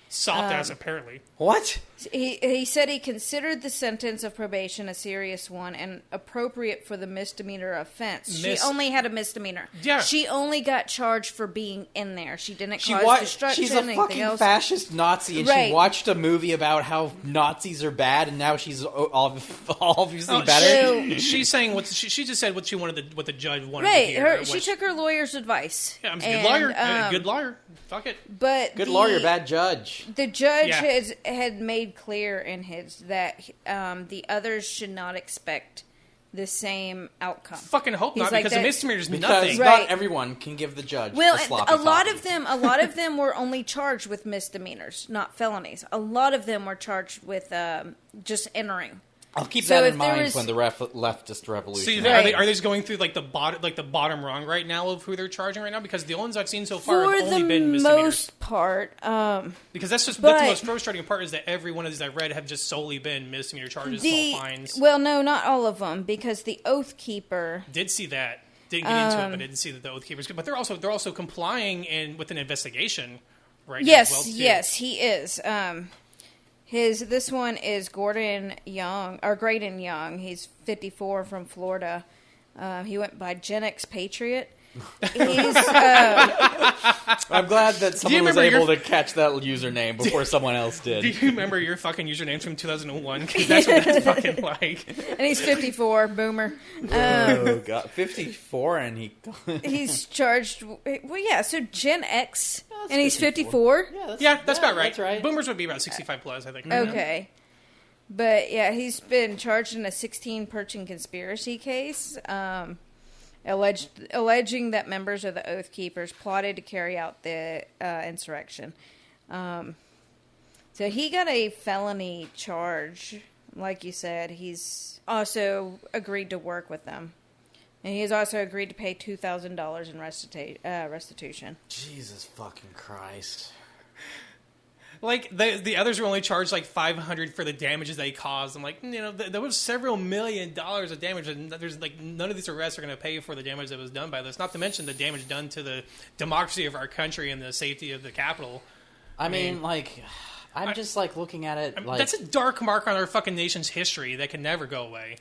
Speaker 2: soft ass, apparently.
Speaker 1: What?
Speaker 3: He said he considered the sentence of probation a serious one and appropriate for the misdemeanor offense. She only had a misdemeanor.
Speaker 2: Yeah.
Speaker 3: She only got charged for being in there. She didn't cause destruction.
Speaker 1: She's a fucking fascist Nazi, and she watched a movie about how Nazis are bad, and now she's obviously better.
Speaker 2: She's saying she just said what the judge wanted to hear.
Speaker 3: She took her lawyer's advice.
Speaker 2: Yeah, I'm a good lawyer. Good lawyer. Fuck it.
Speaker 3: But
Speaker 1: good lawyer, bad judge.
Speaker 3: The judge had made clear in his that the others should not expect the same outcome.
Speaker 2: Fucking hope not, because the misdemeanor is nothing.
Speaker 1: Because not everyone can give the judge a sloppy
Speaker 3: a lot of them were only charged with misdemeanors, not felonies. A lot of them were charged with just entering.
Speaker 1: I'll keep that in mind when the leftist revolution.
Speaker 2: See, are they just going through the bottom rung right now of who they're charging right now? Because the ones I've seen so far have only been misdemeanors. For the most
Speaker 3: part,
Speaker 2: because that's the most frustrating part is that every one of these I read have just solely been misdemeanor charges, small fines.
Speaker 3: Well, no, not all of them, because the Oath Keeper
Speaker 2: did see that. Didn't get into it, but didn't see that the Oath Keepers. But they're also complying with an investigation right now as well, too.
Speaker 3: Yes, he is. This one is Graydon Young. He's 54 from Florida. He went by Gen X Patriot. He's,
Speaker 1: I'm glad that someone was able to catch that username before someone else did.
Speaker 2: Do you remember your fucking username from 2001? Because that's what that's fucking like.
Speaker 3: And he's 54, boomer.
Speaker 1: Oh, God. 54 and
Speaker 3: he's charged... Well, yeah, so Gen X... And he's 54?
Speaker 2: Yeah, that's about right.
Speaker 1: That's right.
Speaker 2: Boomers would be about 65 plus, I think.
Speaker 3: Okay. But, yeah, he's been charged in a 16-person conspiracy case, alleging that members of the Oath Keepers plotted to carry out the insurrection. So he got a felony charge. Like you said, he's also agreed to work with them. And he has also agreed to pay $2,000 in restitution.
Speaker 1: Jesus fucking Christ.
Speaker 2: Like, the others were only charged like $500 for the damages they caused. I'm like, there was several $1 million of damage, and there's none of these arrests are going to pay for the damage that was done by this. Not to mention the damage done to the democracy of our country and the safety of the Capitol.
Speaker 1: I mean, I'm just like looking at it like
Speaker 2: that's a dark mark on our fucking nation's history that can never go away.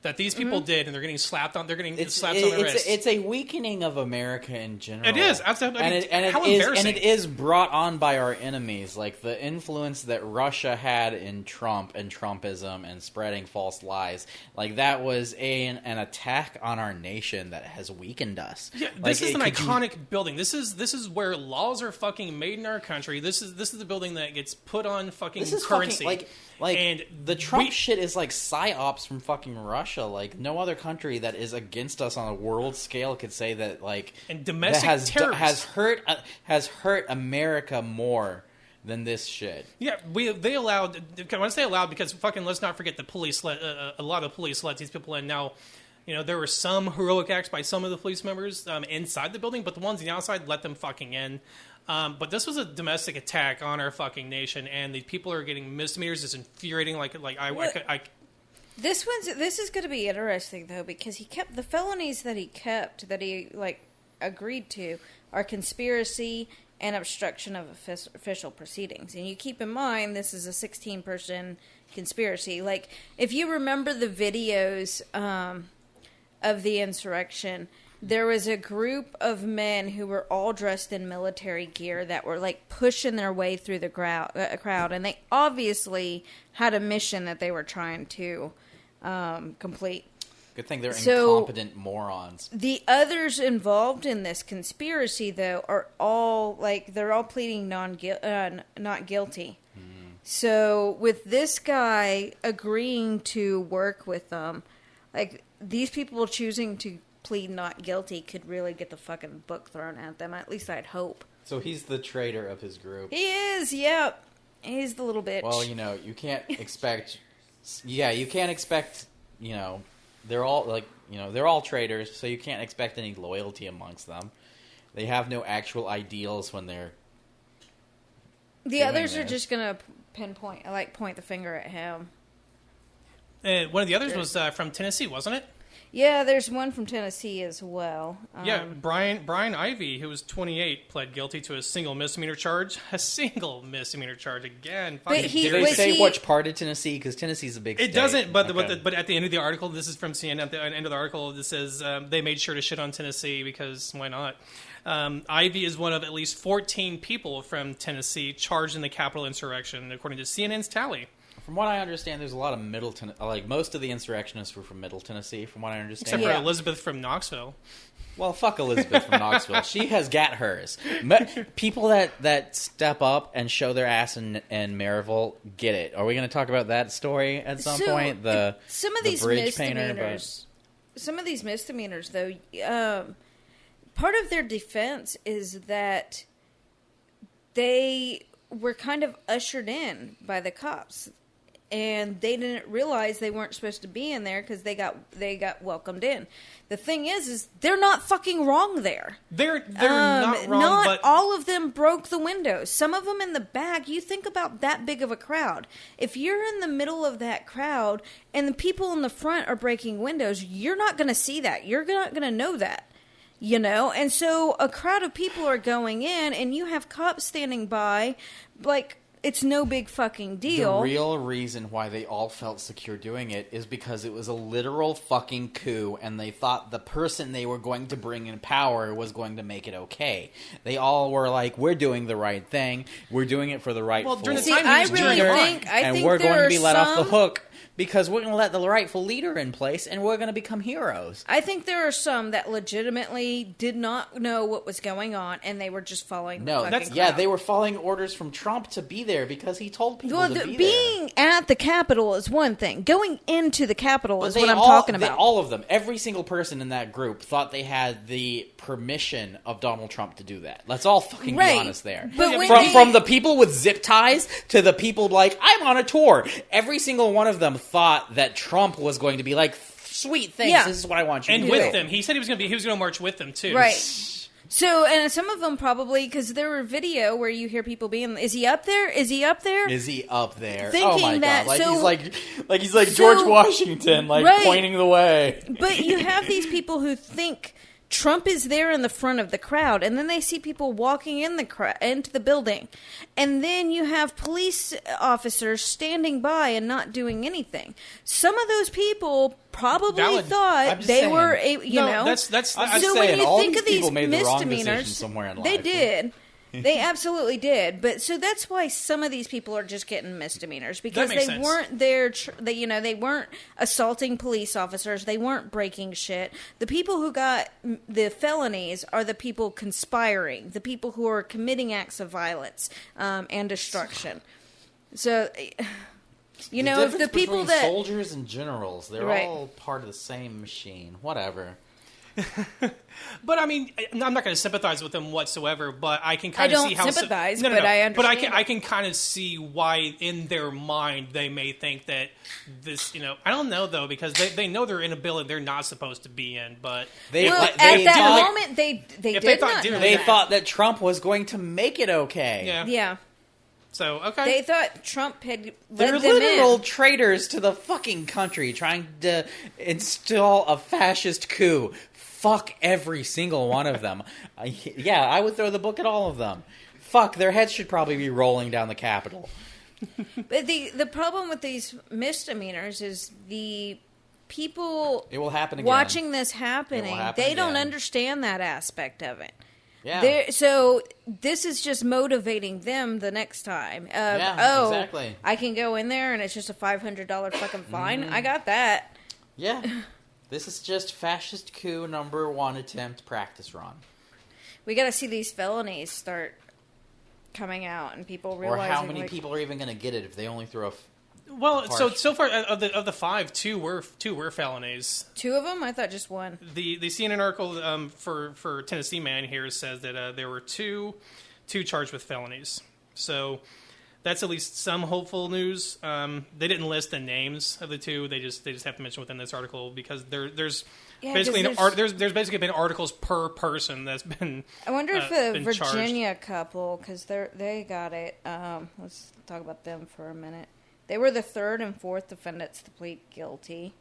Speaker 2: That these people did, and they're getting slapped on. They're getting slaps on the wrist.
Speaker 1: It's a weakening of America in general.
Speaker 2: It is absolutely,
Speaker 1: how embarrassing. And it is brought on by our enemies, like the influence that Russia had in Trump and Trumpism and spreading false lies. Like that was an attack on our nation that has weakened us.
Speaker 2: Yeah, this is an iconic building. This is where laws are fucking made in our country. This is the building that gets put on fucking currency.
Speaker 1: Like
Speaker 2: and
Speaker 1: the Trump shit is like psyops from fucking Russia. Like no other country that is against us on a world scale could say that. Like
Speaker 2: and domestic terrorists
Speaker 1: has hurt America more than this shit.
Speaker 2: Yeah, they allowed. When I say allowed, because fucking let's not forget the police. A lot of police let these people in. Now, there were some heroic acts by some of the police members inside the building, but the ones on the outside let them fucking in. But this was a domestic attack on our fucking nation, and the people are getting misdemeanors. It's infuriating.
Speaker 3: This is going to be interesting though, because he kept the felonies that he agreed to are conspiracy and obstruction of official proceedings. And you keep in mind this is a 16-person conspiracy. Like if you remember the videos of the insurrection. There was a group of men who were all dressed in military gear that were like pushing their way through the crowd, and they obviously had a mission that they were trying to complete.
Speaker 1: Good thing they're incompetent morons.
Speaker 3: The others involved in this conspiracy, though, are all they're all pleading not guilty. So with this guy agreeing to work with them, these people choosing to plead not guilty could really get the fucking book thrown at them. At least I'd hope.
Speaker 1: So he's the traitor of his group.
Speaker 3: He is, yep. He's the little bitch.
Speaker 1: Well, you can't expect... you can't expect, they're all, they're all traitors, so you can't expect any loyalty amongst them. They have no actual ideals when they're
Speaker 3: The others are just going to point the finger at him.
Speaker 2: One of the others was from Tennessee, wasn't it?
Speaker 3: Yeah, there's one from Tennessee as well.
Speaker 2: Brian Ivey, who was 28, pled guilty to a single misdemeanor charge. A single misdemeanor charge again.
Speaker 3: But
Speaker 1: Did they say which part of Tennessee? Because Tennessee's a big state.
Speaker 2: It doesn't, but at the end of the article, this is from CNN, at the end of the article, this says they made sure to shit on Tennessee because why not? Ivey is one of at least 14 people from Tennessee charged in the Capitol insurrection, according to CNN's tally.
Speaker 1: From what I understand, there's a lot of Middle Tennessee. Most of the insurrectionists were from Middle Tennessee, from what I understand.
Speaker 2: Except for Elizabeth from Knoxville.
Speaker 1: Well, fuck Elizabeth from Knoxville. She has got hers. People that step up and show their ass in Maryville get it. Are we going to talk about that story at some point?
Speaker 3: Some of these misdemeanors, though, part of their defense is that they were kind of ushered in by the cops. And they didn't realize they weren't supposed to be in there because they got welcomed in. The thing is they're not fucking wrong there.
Speaker 2: They're not wrong.
Speaker 3: Not all of them broke the windows. Some of them in the back. You think about that big of a crowd. If you're in the middle of that crowd and the people in the front are breaking windows, you're not going to see that. You're not going to know that. And so a crowd of people are going in, and you have cops standing by, it's no big fucking deal.
Speaker 1: The real reason why they all felt secure doing it is because it was a literal fucking coup, and they thought the person they were going to bring in power was going to make it okay. They all were like, we're doing the right thing. We're doing it for the rightful
Speaker 2: during the time I
Speaker 1: think we're going to be let off the hook because we're going to let the rightful leader in place, and we're going to become heroes.
Speaker 3: I think there are some that legitimately did not know what was going on, and they were just following the fucking crowd.
Speaker 1: They were following orders from Trump to be there because he told people to be there.
Speaker 3: Being at the Capitol is one thing. Going into the Capitol is what I'm talking about.
Speaker 1: All of them, every single person in that group thought they had the permission of Donald Trump to do that. Let's all fucking be honest there.
Speaker 3: But
Speaker 1: from the people with zip ties to the people I'm on a tour. Every single one of them thought that Trump was going to be like, sweet, thanks, this is what I want you to do.
Speaker 2: And with them. He said he was going to march with them, too.
Speaker 3: Right. So, and some of them probably, because there were video where you hear people being, is he up there? Is he up there?
Speaker 1: Is he up there?
Speaker 3: Thinking
Speaker 1: oh my
Speaker 3: that,
Speaker 1: God. He's like George Washington, pointing the way.
Speaker 3: But you have these people who think Trump is there in the front of the crowd, and then they see people walking in into the building, and then you have police officers standing by and not doing anything. Some of those people probably thought they were,
Speaker 2: That's
Speaker 1: I'm
Speaker 3: so
Speaker 1: saying,
Speaker 3: when you
Speaker 1: all
Speaker 3: think
Speaker 1: these
Speaker 3: of these
Speaker 1: people made the wrong decision
Speaker 3: misdemeanors,
Speaker 1: somewhere in life.
Speaker 3: they did. They absolutely did, but so that's why some of these people are just getting misdemeanors because
Speaker 2: makes
Speaker 3: they
Speaker 2: sense.
Speaker 3: weren't there. They weren't assaulting police officers. They weren't breaking shit. The people who got the felonies are the people conspiring, the people who are committing acts of violence and destruction. So, if the people that
Speaker 1: soldiers and generals, they're
Speaker 3: Right.
Speaker 1: all part of the same machine. Whatever.
Speaker 2: But I mean, I'm not going to sympathize with them whatsoever. But I can kind of see how.
Speaker 3: I don't sympathize, but I understand.
Speaker 2: But I can kind of see why, in their mind, they may think that this. I don't know though, because they know they're in a building they're not supposed to be in. But
Speaker 1: They
Speaker 3: at that moment they did not know
Speaker 1: They
Speaker 3: that.
Speaker 1: thought that Trump was going to make it okay.
Speaker 3: Yeah.
Speaker 2: So okay.
Speaker 3: They thought Trump had
Speaker 1: They're
Speaker 3: led them
Speaker 1: literal
Speaker 3: in.
Speaker 1: traitors to the fucking country, trying to install a fascist coup. Fuck every single one of them. I would throw the book at all of them. Fuck, their heads should probably be rolling down the Capitol.
Speaker 3: But the problem with these misdemeanors is the people
Speaker 1: It will happen again.
Speaker 3: watching this happening,
Speaker 1: happen
Speaker 3: they don't
Speaker 1: again.
Speaker 3: understand that aspect of it.
Speaker 1: Yeah.
Speaker 3: So this is just motivating them the next time.
Speaker 1: Exactly.
Speaker 3: I can go in there and it's just a $500 fucking fine. I got that.
Speaker 1: Yeah. This is just fascist coup number 1 attempt practice run.
Speaker 3: We got to see these felonies start coming out and people
Speaker 1: Or
Speaker 3: realizing
Speaker 1: how many people are even going to get it if they only throw
Speaker 2: Well, so far of the 5, two were felonies.
Speaker 3: 2 of them? I thought just 1.
Speaker 2: The CNN article for Tennessee Man here says that there were two charged with felonies. So that's at least some hopeful news. They didn't list the names of the 2. They just have to mention within this article because there's basically there's basically been articles per person that's been.
Speaker 3: I wonder if the
Speaker 2: been
Speaker 3: Virginia couple, because they got it. Let's talk about them for a minute. They were the 3rd and 4th defendants to plead guilty.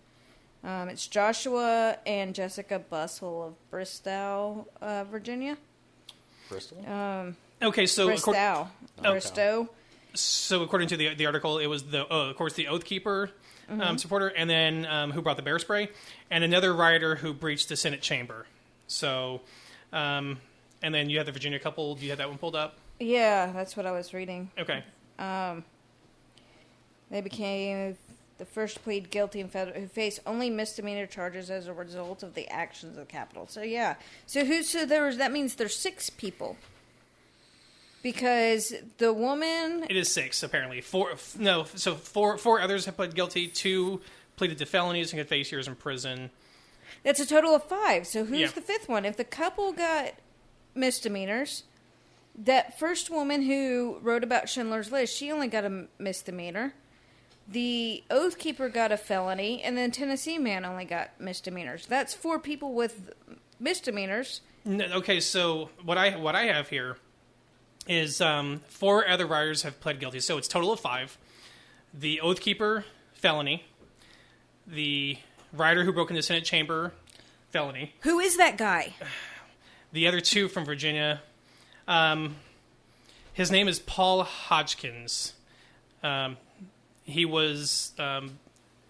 Speaker 3: It's Joshua and Jessica Bustle of Bristow, Virginia.
Speaker 1: Bristol?
Speaker 2: Okay, so
Speaker 3: Bristow.
Speaker 2: So according to the article, it was of course the Oath Keeper supporter, and then who brought the bear spray, and another rioter who breached the Senate chamber. So, and then you have the Virginia couple. Do you have that one pulled up?
Speaker 3: Yeah, that's what I was reading.
Speaker 2: Okay.
Speaker 3: They became the first to plead guilty in federal, who face only misdemeanor charges as a result of the actions of the Capitol. So yeah, that means there's 6 people. Because the woman...
Speaker 2: It is 6, apparently. 4 others have pled guilty. 2 pleaded to felonies and could face years in prison.
Speaker 3: That's a total of 5. So who's the 5th one? If the couple got misdemeanors, that first woman who wrote about Schindler's List, she only got a misdemeanor. The Oath Keeper got a felony, and then Tennessee Man only got misdemeanors. That's 4 people with misdemeanors.
Speaker 2: Okay, so what I have here is 4 other rioters have pled guilty. So it's a total of 5. The Oath Keeper, felony. The rioter who broke into the Senate chamber, felony.
Speaker 3: Who is that guy?
Speaker 2: The other 2 from Virginia. His name is Paul Hodgkins. He was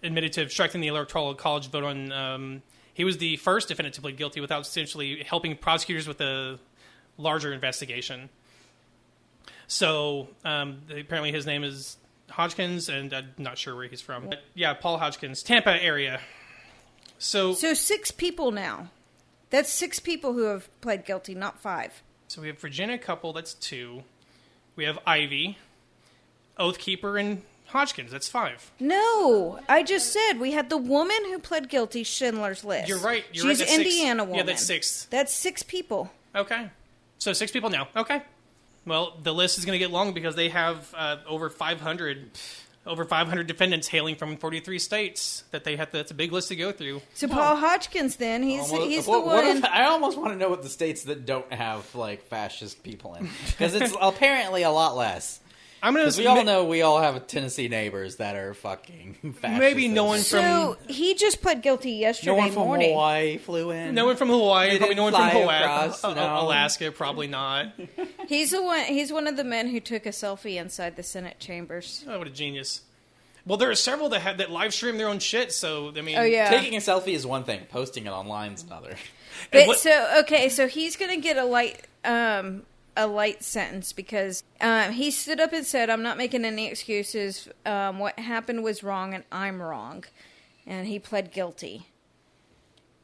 Speaker 2: admitted to obstructing the Electoral College vote on... he was the first defendant to plead guilty without essentially helping prosecutors with a larger investigation. So apparently his name is Hodgkins, and I'm not sure where he's from. But yeah, Paul Hodgkins, Tampa area. So
Speaker 3: 6 people now. That's 6 people who have pled guilty, not 5.
Speaker 2: So we have Virginia couple, that's 2. We have Ivy, Oath Keeper, and Hodgkins, that's 5.
Speaker 3: No, I just said we had the woman who pled guilty, Schindler's List.
Speaker 2: You're right.
Speaker 3: She's
Speaker 2: right,
Speaker 3: Indiana
Speaker 2: 6.
Speaker 3: woman.
Speaker 2: Yeah, that's 6.
Speaker 3: That's 6 people.
Speaker 2: Okay. So 6 people now. Okay. Well, the list is going to get long because they have over 500 defendants hailing from 43 states that they have. That's a big list to go through.
Speaker 3: So Paul Hodgkins, then he's the one.
Speaker 1: I almost want to know what the states that don't have like fascist people in, because it's apparently a lot less.
Speaker 2: I'm gonna.
Speaker 1: Because we all know we all have Tennessee neighbors that are fucking fascists.
Speaker 2: Maybe no one from.
Speaker 3: So he just pled guilty yesterday
Speaker 1: no one from
Speaker 3: morning.
Speaker 1: Hawaii flew in.
Speaker 2: No one from Hawaii. Probably no one from
Speaker 1: across,
Speaker 2: Alaska. Probably not.
Speaker 3: He's the one. He's one of the men who took a selfie inside the Senate chambers.
Speaker 2: Oh, what a genius! Well, there are several that live stream their own shit. So I mean,
Speaker 3: Oh yeah.
Speaker 1: Taking a selfie is one thing. Posting it online is another.
Speaker 3: But so he's gonna get a light sentence because he stood up and said, "I'm not making any excuses. What happened was wrong, and I'm wrong," and he pled guilty.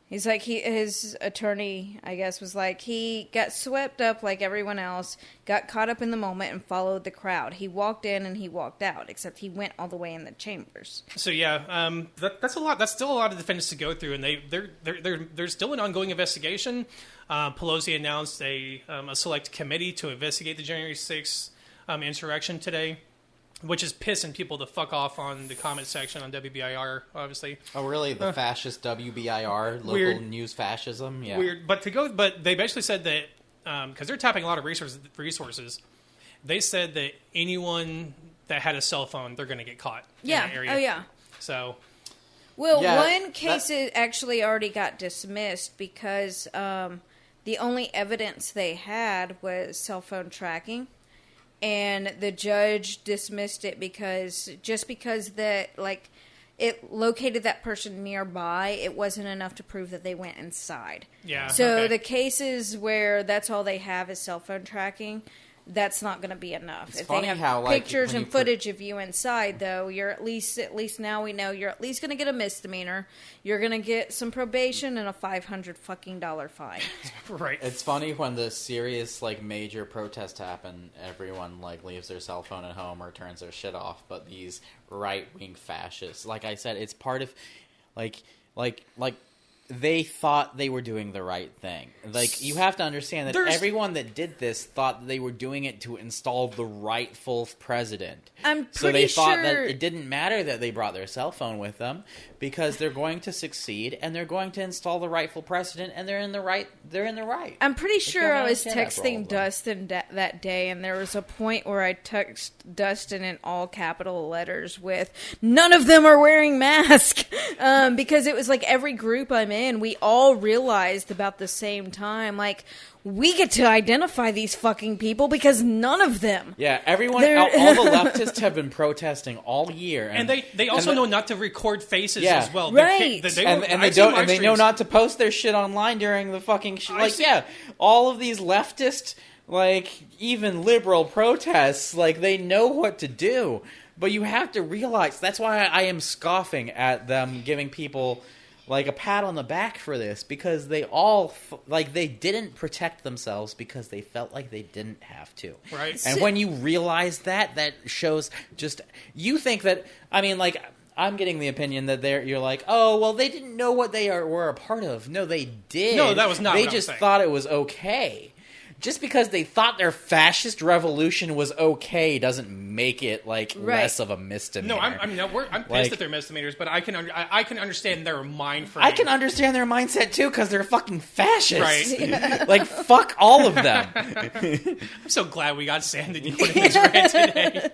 Speaker 3: He's like, his attorney, I guess, was like, he got swept up like everyone else, got caught up in the moment, and followed the crowd. He walked in and he walked out, except he went all the way in the chambers.
Speaker 2: So yeah, that's a lot. That's still a lot of defendants to go through, and there's still an ongoing investigation. Pelosi announced a select committee to investigate the January 6th insurrection today, which is pissing people the fuck off on the comment section on WBIR, obviously.
Speaker 1: Oh, really? The fascist WBIR, local
Speaker 2: weird.
Speaker 1: News fascism? Yeah.
Speaker 2: Weird. But they basically said that, because they're tapping a lot of resources, they said that anyone that had a cell phone, they're going to get caught in that area.
Speaker 3: Oh, yeah.
Speaker 2: So...
Speaker 3: Well,
Speaker 1: Yeah,
Speaker 3: one case actually already got dismissed because the only evidence they had was cell phone tracking. And the judge dismissed it because that, like, it located that person nearby, it wasn't enough to prove that they went inside.
Speaker 2: Yeah.
Speaker 3: So
Speaker 2: okay.
Speaker 3: the cases where that's all they have is cell phone tracking, that's not going to be enough.
Speaker 1: It's
Speaker 3: if
Speaker 1: funny
Speaker 3: they have
Speaker 1: how, like,
Speaker 3: pictures
Speaker 1: when
Speaker 3: and
Speaker 1: you
Speaker 3: footage of you inside, though, you're at least now we know you're at least going to get a misdemeanor. You're going to get some probation and a $500 fucking fine.
Speaker 2: Right.
Speaker 1: It's funny when the serious, like, major protests happen, everyone, like, leaves their cell phone at home or turns their shit off, but these right-wing fascists, like I said, it's part of, like, they thought they were doing the right thing. Like, you have to understand that everyone that did this thought they were doing it to install the rightful president.
Speaker 3: I'm pretty
Speaker 1: so they thought
Speaker 3: sure
Speaker 1: that it didn't matter that they brought their cell phone with them because they're going to succeed and they're going to install the rightful president and they're in the right. They're in the right.
Speaker 3: I'm pretty sure I was
Speaker 1: understand that for all
Speaker 3: texting
Speaker 1: of them.
Speaker 3: Dustin that day, and there was a point where I texted Dustin in all capital letters with, "None of them are wearing masks," because it was like every group I'm in, we all realized about the same time, like, we get to identify these fucking people because none of them.
Speaker 1: Yeah, everyone, all the leftists have been protesting all year,
Speaker 2: And they also know not to record faces
Speaker 1: Yeah.
Speaker 2: as well.
Speaker 3: Right.
Speaker 1: They know not to post their shit online during the fucking all of these leftist, like, even liberal protests, like, they know what to do, but you have to realize that's why I am scoffing at them giving people, like, a pat on the back for this, because they all, they didn't protect themselves because they felt like they didn't have to.
Speaker 2: Right.
Speaker 1: And when you realize that shows just, you think that, I mean, like, I'm getting the opinion that you're like, oh, well, they didn't know what they were a part of. No, they did.
Speaker 2: No, that was not
Speaker 1: They
Speaker 2: what I was
Speaker 1: just
Speaker 2: saying.
Speaker 1: thought it was okay. Just because they thought their fascist revolution was okay doesn't make it, like, less of a misdemeanor.
Speaker 2: No, I'm pissed at their misdemeanors, but I can understand their mind frame.
Speaker 1: I can understand their mindset, too, because they're fucking fascists.
Speaker 2: Right.
Speaker 1: Like, fuck all of them.
Speaker 2: I'm so glad we got Sam and you in this rant today.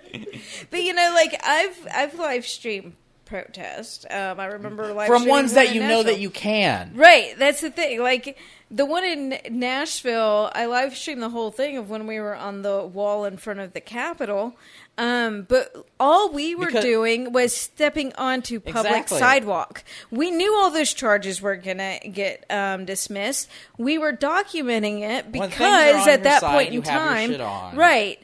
Speaker 3: But, you know, like, I've live streamed protest. I remember live
Speaker 1: From
Speaker 3: streaming
Speaker 1: ones
Speaker 3: one
Speaker 1: that
Speaker 3: in
Speaker 1: you know
Speaker 3: Nashville.
Speaker 1: that you can.
Speaker 3: Right, that's the thing. Like, the one in Nashville, I live streamed the whole thing of when we were on the wall in front of the Capitol. But all we were doing was stepping onto public sidewalk. We knew all those charges were going to get dismissed. We were documenting it because at that point in time, right.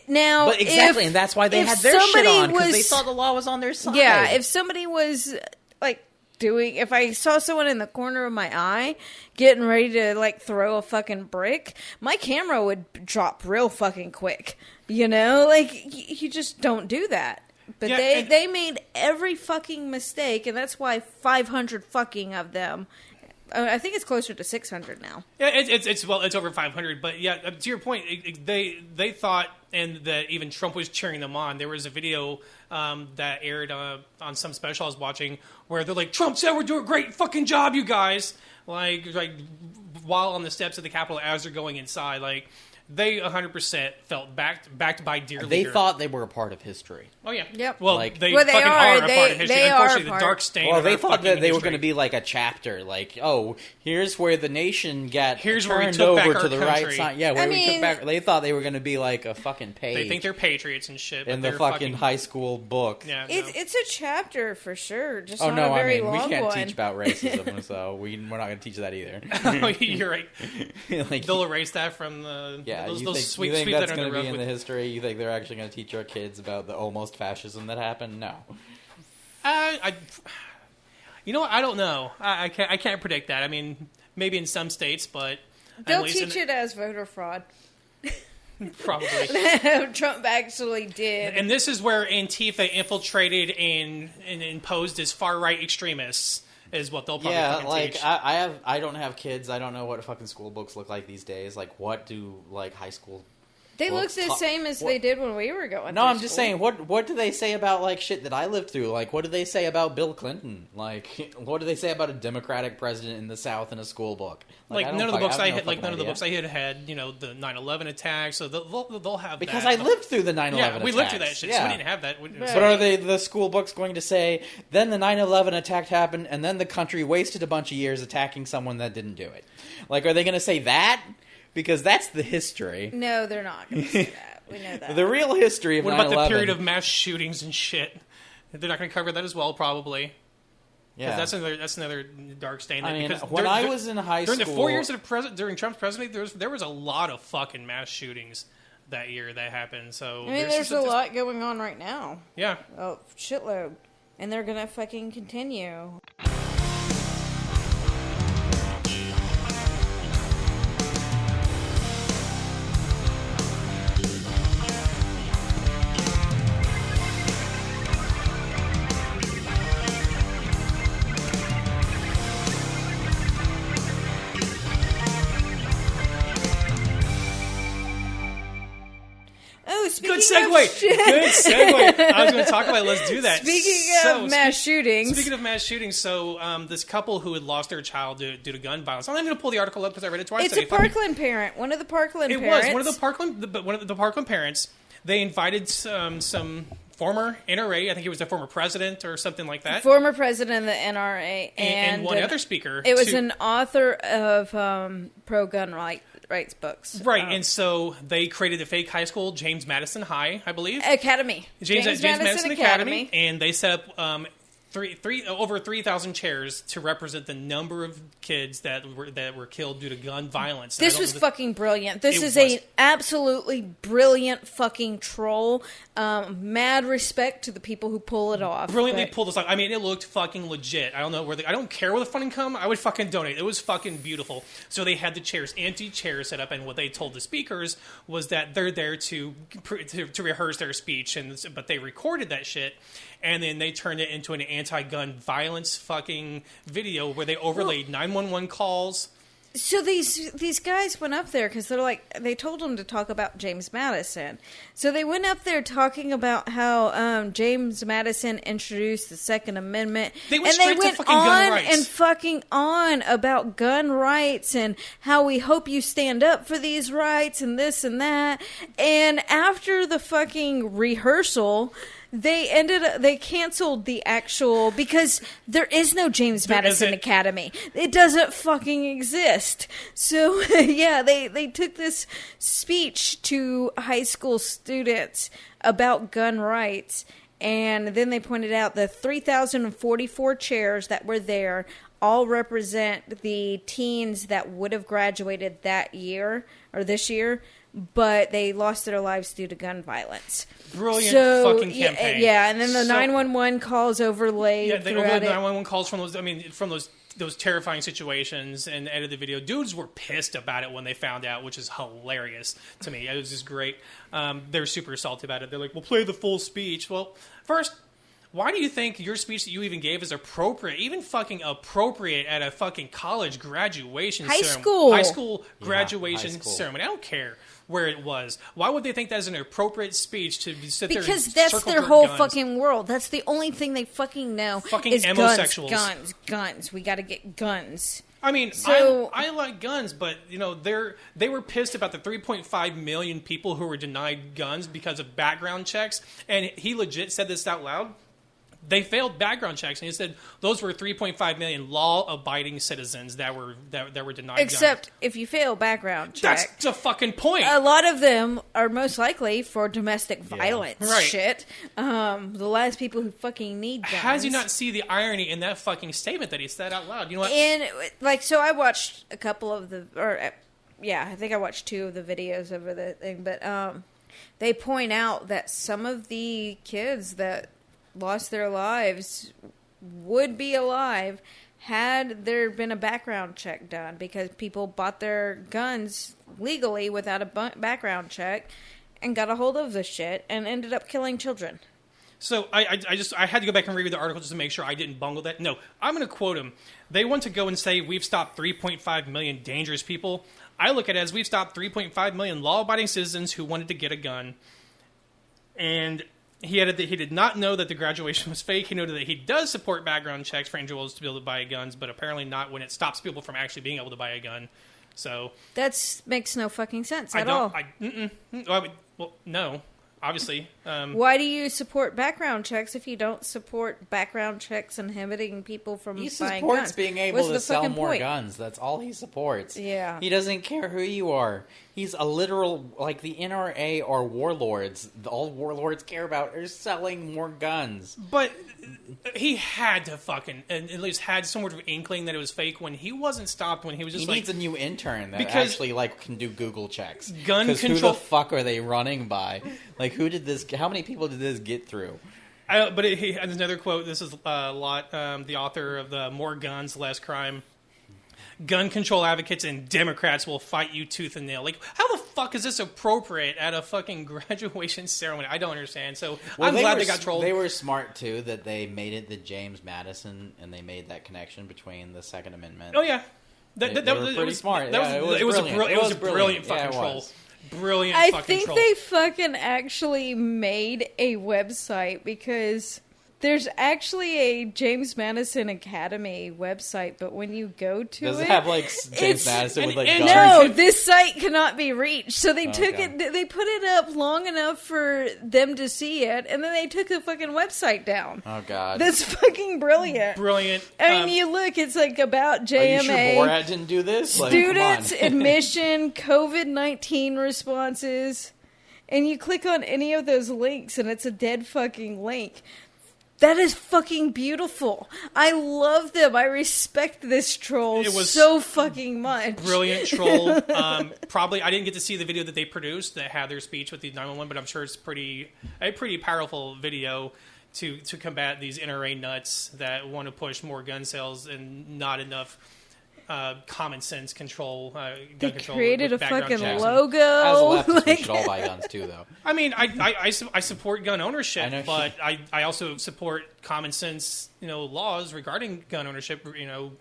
Speaker 3: Now,
Speaker 1: but exactly, and that's why they had their shit on, because they thought the law was on their side.
Speaker 3: Yeah, if somebody was, like, if I saw someone in the corner of my eye getting ready to, like, throw a fucking brick, my camera would drop real fucking quick. You know? Like, you just don't do that. But they made every fucking mistake, and that's why 500 fucking of them. I think it's closer to 600 now.
Speaker 2: Yeah, it's over 500. But yeah, to your point, they thought, and that even Trump was cheering them on. There was a video that aired on some special I was watching where they're like, "Trump said we're doing a great fucking job, you guys." Like while on the steps of the Capitol as they're going inside, like. they 100% felt backed by dear
Speaker 1: They
Speaker 2: leader.
Speaker 1: thought they were a part of history.
Speaker 2: Oh yeah.
Speaker 3: Yep.
Speaker 2: Well,
Speaker 1: Like-
Speaker 2: they
Speaker 3: Well, they
Speaker 2: fucking
Speaker 3: are.
Speaker 2: a part of history.
Speaker 3: They are a
Speaker 2: Unfortunately, the
Speaker 3: part.
Speaker 2: dark stain.
Speaker 1: Well,
Speaker 2: of
Speaker 1: they
Speaker 2: our
Speaker 1: thought that
Speaker 2: fucking
Speaker 1: they were
Speaker 2: history.
Speaker 1: going to be like a chapter, like, oh, here's where the nation got
Speaker 2: Here's where we
Speaker 1: turned
Speaker 2: took back
Speaker 1: over
Speaker 2: our
Speaker 1: to the right
Speaker 2: country.
Speaker 1: side. Yeah, where
Speaker 3: I
Speaker 1: we took
Speaker 3: mean-
Speaker 1: back. They thought they were going to be like a fucking page
Speaker 2: They think they're patriots and shit. But
Speaker 1: in the
Speaker 2: they're
Speaker 1: fucking high school book.
Speaker 2: Yeah.
Speaker 3: It's a chapter for sure. Just
Speaker 1: Oh
Speaker 3: not
Speaker 1: no,
Speaker 3: a
Speaker 1: I
Speaker 3: very
Speaker 1: mean we
Speaker 3: long
Speaker 1: can't
Speaker 3: one.
Speaker 1: teach about racism, so we're not going to teach that either.
Speaker 2: no. You're right.
Speaker 1: Like,
Speaker 2: They'll erase that from the
Speaker 1: you
Speaker 2: those
Speaker 1: think,
Speaker 2: sweet
Speaker 1: you think
Speaker 2: that
Speaker 1: that's
Speaker 2: under
Speaker 1: going
Speaker 2: the
Speaker 1: to be
Speaker 2: rug
Speaker 1: in
Speaker 2: with-
Speaker 1: the history? You think they're actually going to teach our kids about the almost fascism that happened? No.
Speaker 2: You know what? I don't know. I can't predict that. I mean, maybe in some states, but
Speaker 3: They'll
Speaker 2: at least
Speaker 3: teach it as voter fraud.
Speaker 2: probably.
Speaker 3: Trump actually did.
Speaker 2: And this is where Antifa infiltrated and imposed as far right extremists is what they'll probably
Speaker 1: Yeah,
Speaker 2: fucking
Speaker 1: like
Speaker 2: teach.
Speaker 1: I don't have kids. I don't know what fucking school books look like these days. Like, what do like high school?
Speaker 3: They look
Speaker 1: books
Speaker 3: the
Speaker 1: talk-
Speaker 3: same as
Speaker 1: what-
Speaker 3: they did when we were going.
Speaker 1: No,
Speaker 3: through
Speaker 1: I'm just
Speaker 3: school.
Speaker 1: saying. What do they say about like shit that I lived through? Like, what do they say about Bill Clinton? Like, what do they say about a Democratic president in the South in a school book?
Speaker 2: Like
Speaker 1: I don't
Speaker 2: none of the
Speaker 1: fuck-
Speaker 2: books
Speaker 1: have
Speaker 2: I
Speaker 1: no
Speaker 2: had, like
Speaker 1: fucking
Speaker 2: none of the
Speaker 1: idea.
Speaker 2: books I had, you know, the 9/11 attacks. So they'll have
Speaker 1: Because
Speaker 2: that.
Speaker 1: I lived through the 9/11
Speaker 2: Yeah, we lived through that
Speaker 1: attacks.
Speaker 2: shit.
Speaker 1: Yeah.
Speaker 2: So we didn't have that.
Speaker 1: But are the school books going to say, then the 9/11 attack happened, and then the country wasted a bunch of years attacking someone that didn't do it? Like, are they going to say that? Because that's the history.
Speaker 3: No, they're not going to say that. We know that.
Speaker 1: The real history of
Speaker 2: What
Speaker 1: 9/11.
Speaker 2: about the period of mass shootings and shit? They're not going to cover that as well, probably.
Speaker 1: Yeah.
Speaker 2: That's another dark stain.
Speaker 1: I mean,
Speaker 2: because
Speaker 1: when I was in high
Speaker 2: during
Speaker 1: school...
Speaker 2: the 4 years of during Trump's presidency, there was a lot of fucking mass shootings that year that happened. So
Speaker 3: I mean, there's a lot going on right now.
Speaker 2: Yeah.
Speaker 3: Oh, shitload. And they're going to fucking continue. Oh, speaking
Speaker 2: Good segue.
Speaker 3: of shit.
Speaker 2: Good segue. I was going to talk about it. Let's do that.
Speaker 3: Speaking of mass shootings.
Speaker 2: Speaking of mass shootings, so this couple who had lost their child due to gun violence. I'm not going to pull the article up because I read it twice.
Speaker 3: It's a Parkland parent. One of the Parkland
Speaker 2: It
Speaker 3: parents.
Speaker 2: was one of the Parkland parents. They invited some former NRA. I think he was the former president or something like that.
Speaker 3: Former president of the NRA.
Speaker 2: And one other speaker.
Speaker 3: It was an author of pro-gun rights books.
Speaker 2: Right, and so they created a fake high school, James Madison High, I believe.
Speaker 3: Academy.
Speaker 2: James Madison Academy. And they set up over 3,000 chairs to represent the number of kids that were killed due to gun violence.
Speaker 3: This was fucking brilliant. This is
Speaker 2: was.
Speaker 3: a absolutely brilliant fucking troll. Mad respect to the people who pull it off.
Speaker 2: Brilliantly
Speaker 3: but-
Speaker 2: pulled this off. I mean, it looked fucking legit. I don't know I don't care where the funding come. I would fucking donate. It was fucking beautiful. So they had the chairs, empty chairs set up, and what they told the speakers was that they're there to rehearse their speech, but they recorded that shit, and then they turned it into an anti-gun violence fucking video where they overlaid 911 calls.
Speaker 3: So these guys went up there because they told them to talk about James Madison. So they went up there talking about how James Madison introduced the Second Amendment.
Speaker 2: They went straight to fucking gun rights.
Speaker 3: And fucking on about gun rights and how we hope you stand up for these rights and this and that. And after the fucking rehearsal, they canceled the actual, because there is no James Madison Academy. It doesn't fucking exist. So yeah, they took this speech to high school students about gun rights, and then they pointed out the 3,044 chairs that were there all represent the teens that would have graduated that year or this year, but they lost their lives due to gun violence.
Speaker 2: Brilliant fucking campaign.
Speaker 3: Yeah, and then the 911 calls overlaid.
Speaker 2: Yeah, they overlaid
Speaker 3: it.
Speaker 2: 911 calls from those terrifying situations and edited the video. Dudes were pissed about it when they found out, which is hilarious to me. It was just great. They're super salty about it. They're like, "We'll play the full speech." Well, first, why do you think your speech that you even gave is appropriate, even fucking appropriate at a fucking college graduation ceremony? High school graduation ceremony. I don't care where it was. Why would they think that's an appropriate speech to sit there and
Speaker 3: Because that's
Speaker 2: circle
Speaker 3: their
Speaker 2: jerk
Speaker 3: whole
Speaker 2: guns?
Speaker 3: fucking world. That's the only thing they fucking know.
Speaker 2: Fucking
Speaker 3: is
Speaker 2: homosexuals.
Speaker 3: Guns. We got to get guns.
Speaker 2: I mean,
Speaker 3: So-
Speaker 2: I like guns, but they were pissed about the 3.5 million people who were denied guns because of background checks, and he legit said this out loud. They failed background checks, and he said those were 3.5 million law-abiding citizens that were denied
Speaker 3: Except
Speaker 2: guns.
Speaker 3: if you fail background check,
Speaker 2: That's the fucking point.
Speaker 3: a lot of them are most likely for domestic violence
Speaker 2: Right.
Speaker 3: shit. The last people who fucking need guns.
Speaker 2: How do you not see the irony in that fucking statement that he said out loud? You know what?
Speaker 3: And so I watched a couple of I think I watched 2 of the videos over the thing, but they point out that some of the kids that lost their lives would be alive had there been a background check done, because people bought their guns legally without a background check and got a hold of the shit and ended up killing children.
Speaker 2: So I had to go back and reread the article just to make sure I didn't bungle that. No, I'm going to quote him. They want to go and say we've stopped 3.5 million dangerous people. I look at it as we've stopped 3.5 million law-abiding citizens who wanted to get a gun. And he added that he did not know that the graduation was fake. He noted that he does support background checks for individuals to be able to buy guns, but apparently not when it stops people from actually being able to buy a gun. So
Speaker 3: That makes no fucking sense at all.
Speaker 2: Well, no, obviously.
Speaker 3: Why do you support background checks if you don't support background checks inhibiting people from
Speaker 1: He
Speaker 3: buying
Speaker 1: supports
Speaker 3: guns?
Speaker 1: being able
Speaker 3: What's
Speaker 1: to
Speaker 3: the
Speaker 1: sell
Speaker 3: fucking
Speaker 1: more
Speaker 3: point?
Speaker 1: guns. That's all he supports.
Speaker 3: Yeah.
Speaker 1: He doesn't care who you are. He's a literal, like, the NRA are warlords. All warlords care about is selling more guns.
Speaker 2: But he had to fucking, and at least had some sort of inkling that it was fake when he wasn't stopped, when he was just
Speaker 1: He needs a new intern that
Speaker 2: because-
Speaker 1: actually, like, can do Google checks.
Speaker 2: Gun
Speaker 1: 'Cause
Speaker 2: control-
Speaker 1: who the fuck are they running by? Like, how many people did this get through?
Speaker 2: But he has another quote. This is the author of the More Guns, Less Crime. Gun control advocates and Democrats will fight you tooth and nail. Like, how the fuck is this appropriate at a fucking graduation ceremony? I don't understand. So I'm glad they got trolled.
Speaker 1: They were smart, too, that they made it the James Madison, and they made that connection between the Second Amendment.
Speaker 2: Oh, yeah.
Speaker 1: They were pretty smart.
Speaker 2: It was a brilliant fucking
Speaker 1: Yeah, it
Speaker 2: troll.
Speaker 1: was.
Speaker 2: Brilliant
Speaker 3: I
Speaker 2: fucking
Speaker 3: think
Speaker 2: troll.
Speaker 3: they fucking actually made a website, because there's actually a James Madison Academy website, but when you go to
Speaker 1: Does
Speaker 3: it,
Speaker 1: it have, like,
Speaker 3: it's-
Speaker 1: James Madison with, like,
Speaker 2: and-
Speaker 1: guns?
Speaker 3: No, this site cannot be reached. So they took
Speaker 1: Okay.
Speaker 3: it. They put it up long enough for them to see it, and then they took the fucking website down.
Speaker 1: Oh, God.
Speaker 3: That's fucking brilliant.
Speaker 2: Brilliant.
Speaker 3: I mean, you look. It's like about
Speaker 1: Are you
Speaker 3: JMA.
Speaker 1: sure Borat didn't do this? Like,
Speaker 3: Students,
Speaker 1: come on.
Speaker 3: admission, COVID-19 responses, and you click on any of those links and it's a dead fucking link. That is fucking beautiful. I love them. I respect this troll
Speaker 2: It was
Speaker 3: so fucking much.
Speaker 2: Brilliant troll. Probably, I didn't get to see the video that they produced that had their speech with the 911, but I'm sure it's a pretty powerful video to combat these NRA nuts that want to push more gun sales and not enough common sense control. Gun
Speaker 3: They
Speaker 2: control
Speaker 3: created
Speaker 2: with
Speaker 3: a
Speaker 2: background
Speaker 3: fucking
Speaker 2: checks.
Speaker 3: logo.
Speaker 1: As a leftist, we
Speaker 3: like-
Speaker 1: should all buy guns, too, though.
Speaker 2: I mean, I support gun
Speaker 1: I
Speaker 2: ownership,
Speaker 1: know.
Speaker 2: but I also support common sense, laws regarding gun ownership,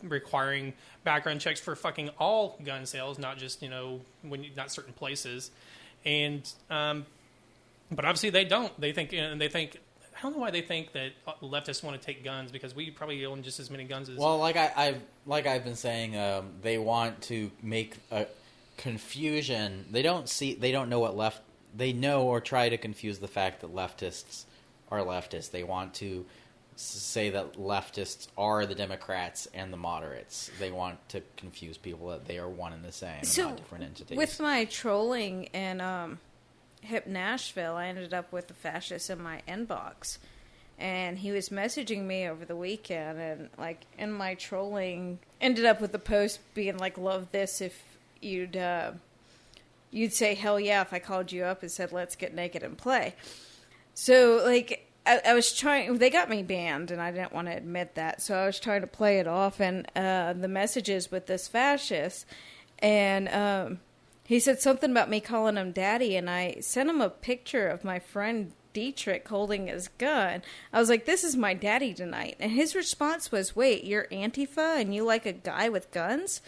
Speaker 2: requiring background checks for fucking all gun sales, not just, not certain places. And, but obviously they don't. They think, I don't know why they think that leftists want to take guns, because we probably own just as many guns as...
Speaker 1: Well, like I've been saying, they want to make a confusion. They don't know what they know, or try to confuse the fact that leftists are leftists. They want to say that leftists are the Democrats and the moderates. They want to confuse people that they are one and the same, and not different entities.
Speaker 3: With my trolling and Hip Nashville, I ended up with a fascist in my inbox, and he was messaging me over the weekend, and like in my trolling, ended up with the post being like, "Love this if you'd say hell yeah if I called you up and said let's get naked and play." So like I was trying. They got me banned, and I didn't want to admit that, so I was trying to play it off, and the messages with this fascist, and he said something about me calling him daddy, and I sent him a picture of my friend Dietrich holding his gun. I was like, this is my daddy tonight. And his response was, wait, you're Antifa and you like a guy with guns?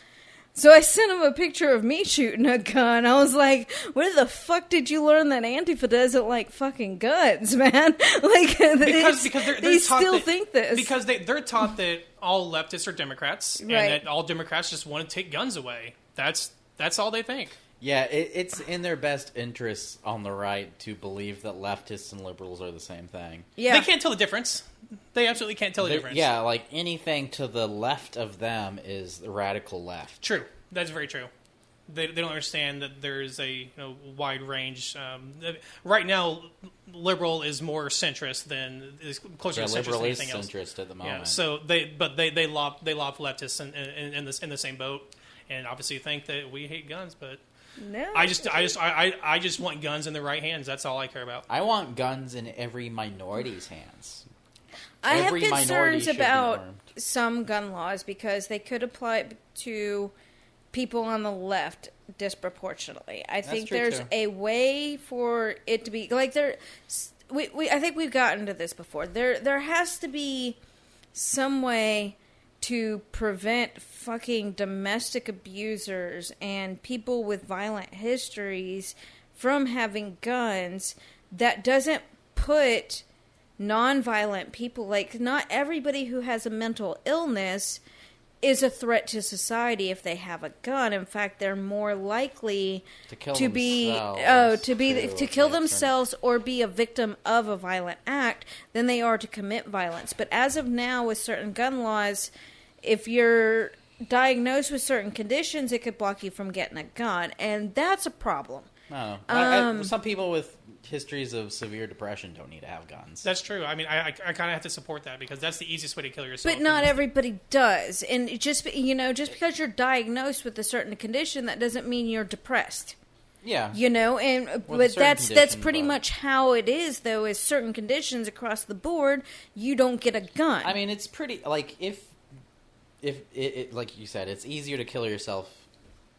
Speaker 3: So I sent him a picture of me shooting a gun. I was like, where the fuck did you learn that Antifa doesn't like fucking guns, man? Like,
Speaker 2: because they
Speaker 3: still think this.
Speaker 2: Because they're taught that all leftists are Democrats, and that all Democrats just want to take guns away. That's all they think.
Speaker 1: Yeah, it's in their best interests on the right to believe that leftists and liberals are the same thing.
Speaker 2: Yeah. They can't tell the difference. They absolutely can't tell the difference.
Speaker 1: Yeah, like anything to the left of them is the radical left.
Speaker 2: True. That's very true. They don't understand that there's a wide range. Right now, liberal is more centrist than is closer to centrist than anything else.
Speaker 1: Liberal is centrist at the moment.
Speaker 2: Yeah, so they lob leftists in the same boat, and obviously think that we hate guns, but.
Speaker 3: No.
Speaker 2: I just want guns in the right hands. That's all I care about.
Speaker 1: I want guns in every minority's hands.
Speaker 3: I have concerns about some gun laws because they could apply to people on the left disproportionately. I think there's a way for it to be like there. I think we've gotten to this before. There has to be some way to prevent fucking domestic abusers and people with violent histories from having guns that doesn't put non-violent people, like not everybody who has a mental illness is a threat to society if they have a gun. In fact, they're more likely to kill themselves or be a victim of a violent act than they are to commit violence. But as of now, with certain gun laws, if you're diagnosed with certain conditions, it could block you from getting a gun, and that's a problem.
Speaker 1: No, some people with histories of severe depression don't need to have guns.
Speaker 2: That's true. I mean, I kind of have to support that because that's the easiest way to kill yourself.
Speaker 3: But not everybody does, and just because you're diagnosed with a certain condition, that doesn't mean you're depressed.
Speaker 1: Yeah,
Speaker 3: but that's pretty much how it is, though. Is certain conditions across the board, you don't get a gun.
Speaker 1: I mean, it's pretty like if it like you said, it's easier to kill yourself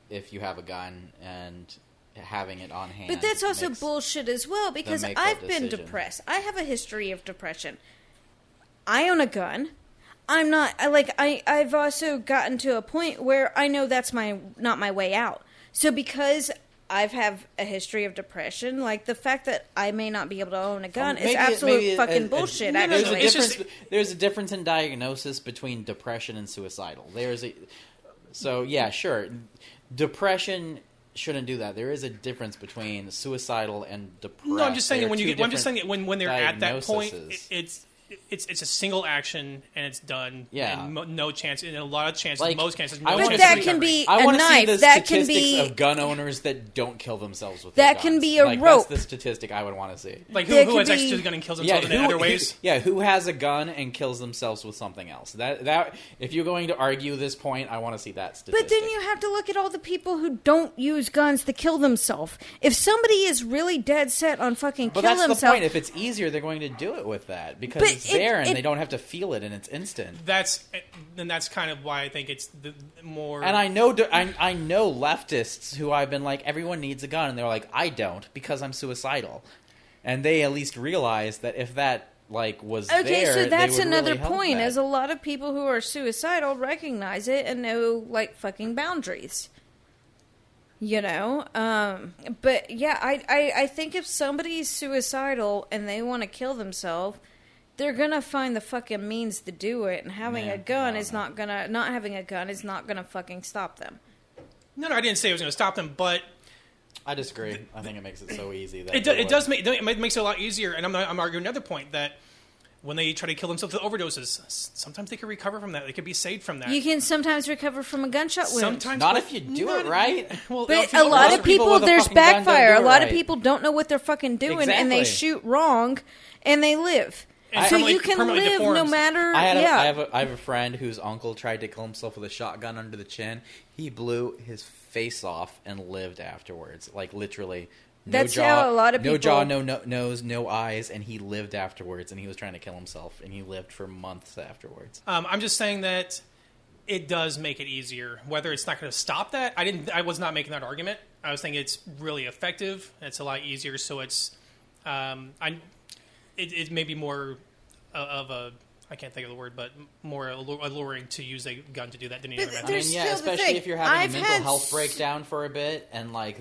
Speaker 1: if you have a gun and having it on hand.
Speaker 3: But that's also bullshit as well, because I've been depressed. I have a history of depression. I own a gun. I've also gotten to a point where I know that's not my way out. So because I've have a history of depression, like the fact that I may not be able to own a gun is absolute fucking bullshit.
Speaker 1: There's a difference in diagnosis between depression and suicidal. Depression shouldn't do that. There is a difference between suicidal and depression.
Speaker 2: No, I'm just saying when they're at that point, it's a single action and it's done.
Speaker 1: Yeah,
Speaker 2: and no chance. In a lot of chances, most cases,
Speaker 3: no chance. But that can be a knife. That can be
Speaker 1: of gun owners that don't kill themselves with
Speaker 3: that can be a rope.
Speaker 1: That's the statistic I would want to see.
Speaker 2: Like who has actually a gun and kills themselves in other ways?
Speaker 1: Who has a gun and kills themselves with something else? That if you're going to argue this point, I want to see that statistic.
Speaker 3: But then you have to look at all the people who don't use guns to kill themselves. If somebody is really dead set on fucking killing themselves,
Speaker 1: that's the point. If it's easier, they're going to do it with that because it's there and they don't have to feel it and it's instant.
Speaker 2: That's kind of why I think it's the more.
Speaker 1: And I know leftists who I've been like, everyone needs a gun, and they're like, I don't because I'm suicidal, and they at least realize that if that was there.
Speaker 3: Okay, so that's another
Speaker 1: really
Speaker 3: point. As a lot of people who are suicidal recognize it and know fucking boundaries. But yeah, I think if somebody's suicidal and they want to kill themselves, they're gonna find the fucking means to do it, and having a gun is not having a gun is not gonna fucking stop them.
Speaker 2: No, I didn't say it was gonna stop them, but
Speaker 1: I disagree. I think it makes it so easy that
Speaker 2: it makes it a lot easier. And I'm arguing another point that when they try to kill themselves with overdoses, sometimes they can recover from that. They can be saved from that.
Speaker 3: You can sometimes recover from a gunshot wound.
Speaker 2: Sometimes,
Speaker 1: not if you do it right.
Speaker 3: Well, but a lot of people there's backfire. A lot of people don't know what they're fucking doing, and they shoot wrong, and they live. So you can live no matter.
Speaker 1: I have a friend whose uncle tried to kill himself with a shotgun under the chin. He blew his face off and lived afterwards. Like literally,
Speaker 3: that's how a lot of people.
Speaker 1: No jaw, no nose, no eyes, and he lived afterwards. And he was trying to kill himself, and he lived for months afterwards.
Speaker 2: I'm just saying that it does make it easier. Whether it's not going to stop that, I was not making that argument. I was thinking it's really effective. It's a lot easier, so it's it may be more of a I can't think of the word, but more alluring to use a gun to do that than any other method.
Speaker 1: I mean, yeah,
Speaker 3: Still the
Speaker 1: especially
Speaker 3: thing.
Speaker 1: if you're having
Speaker 3: I've
Speaker 1: a mental
Speaker 3: had
Speaker 1: health breakdown for a bit, and like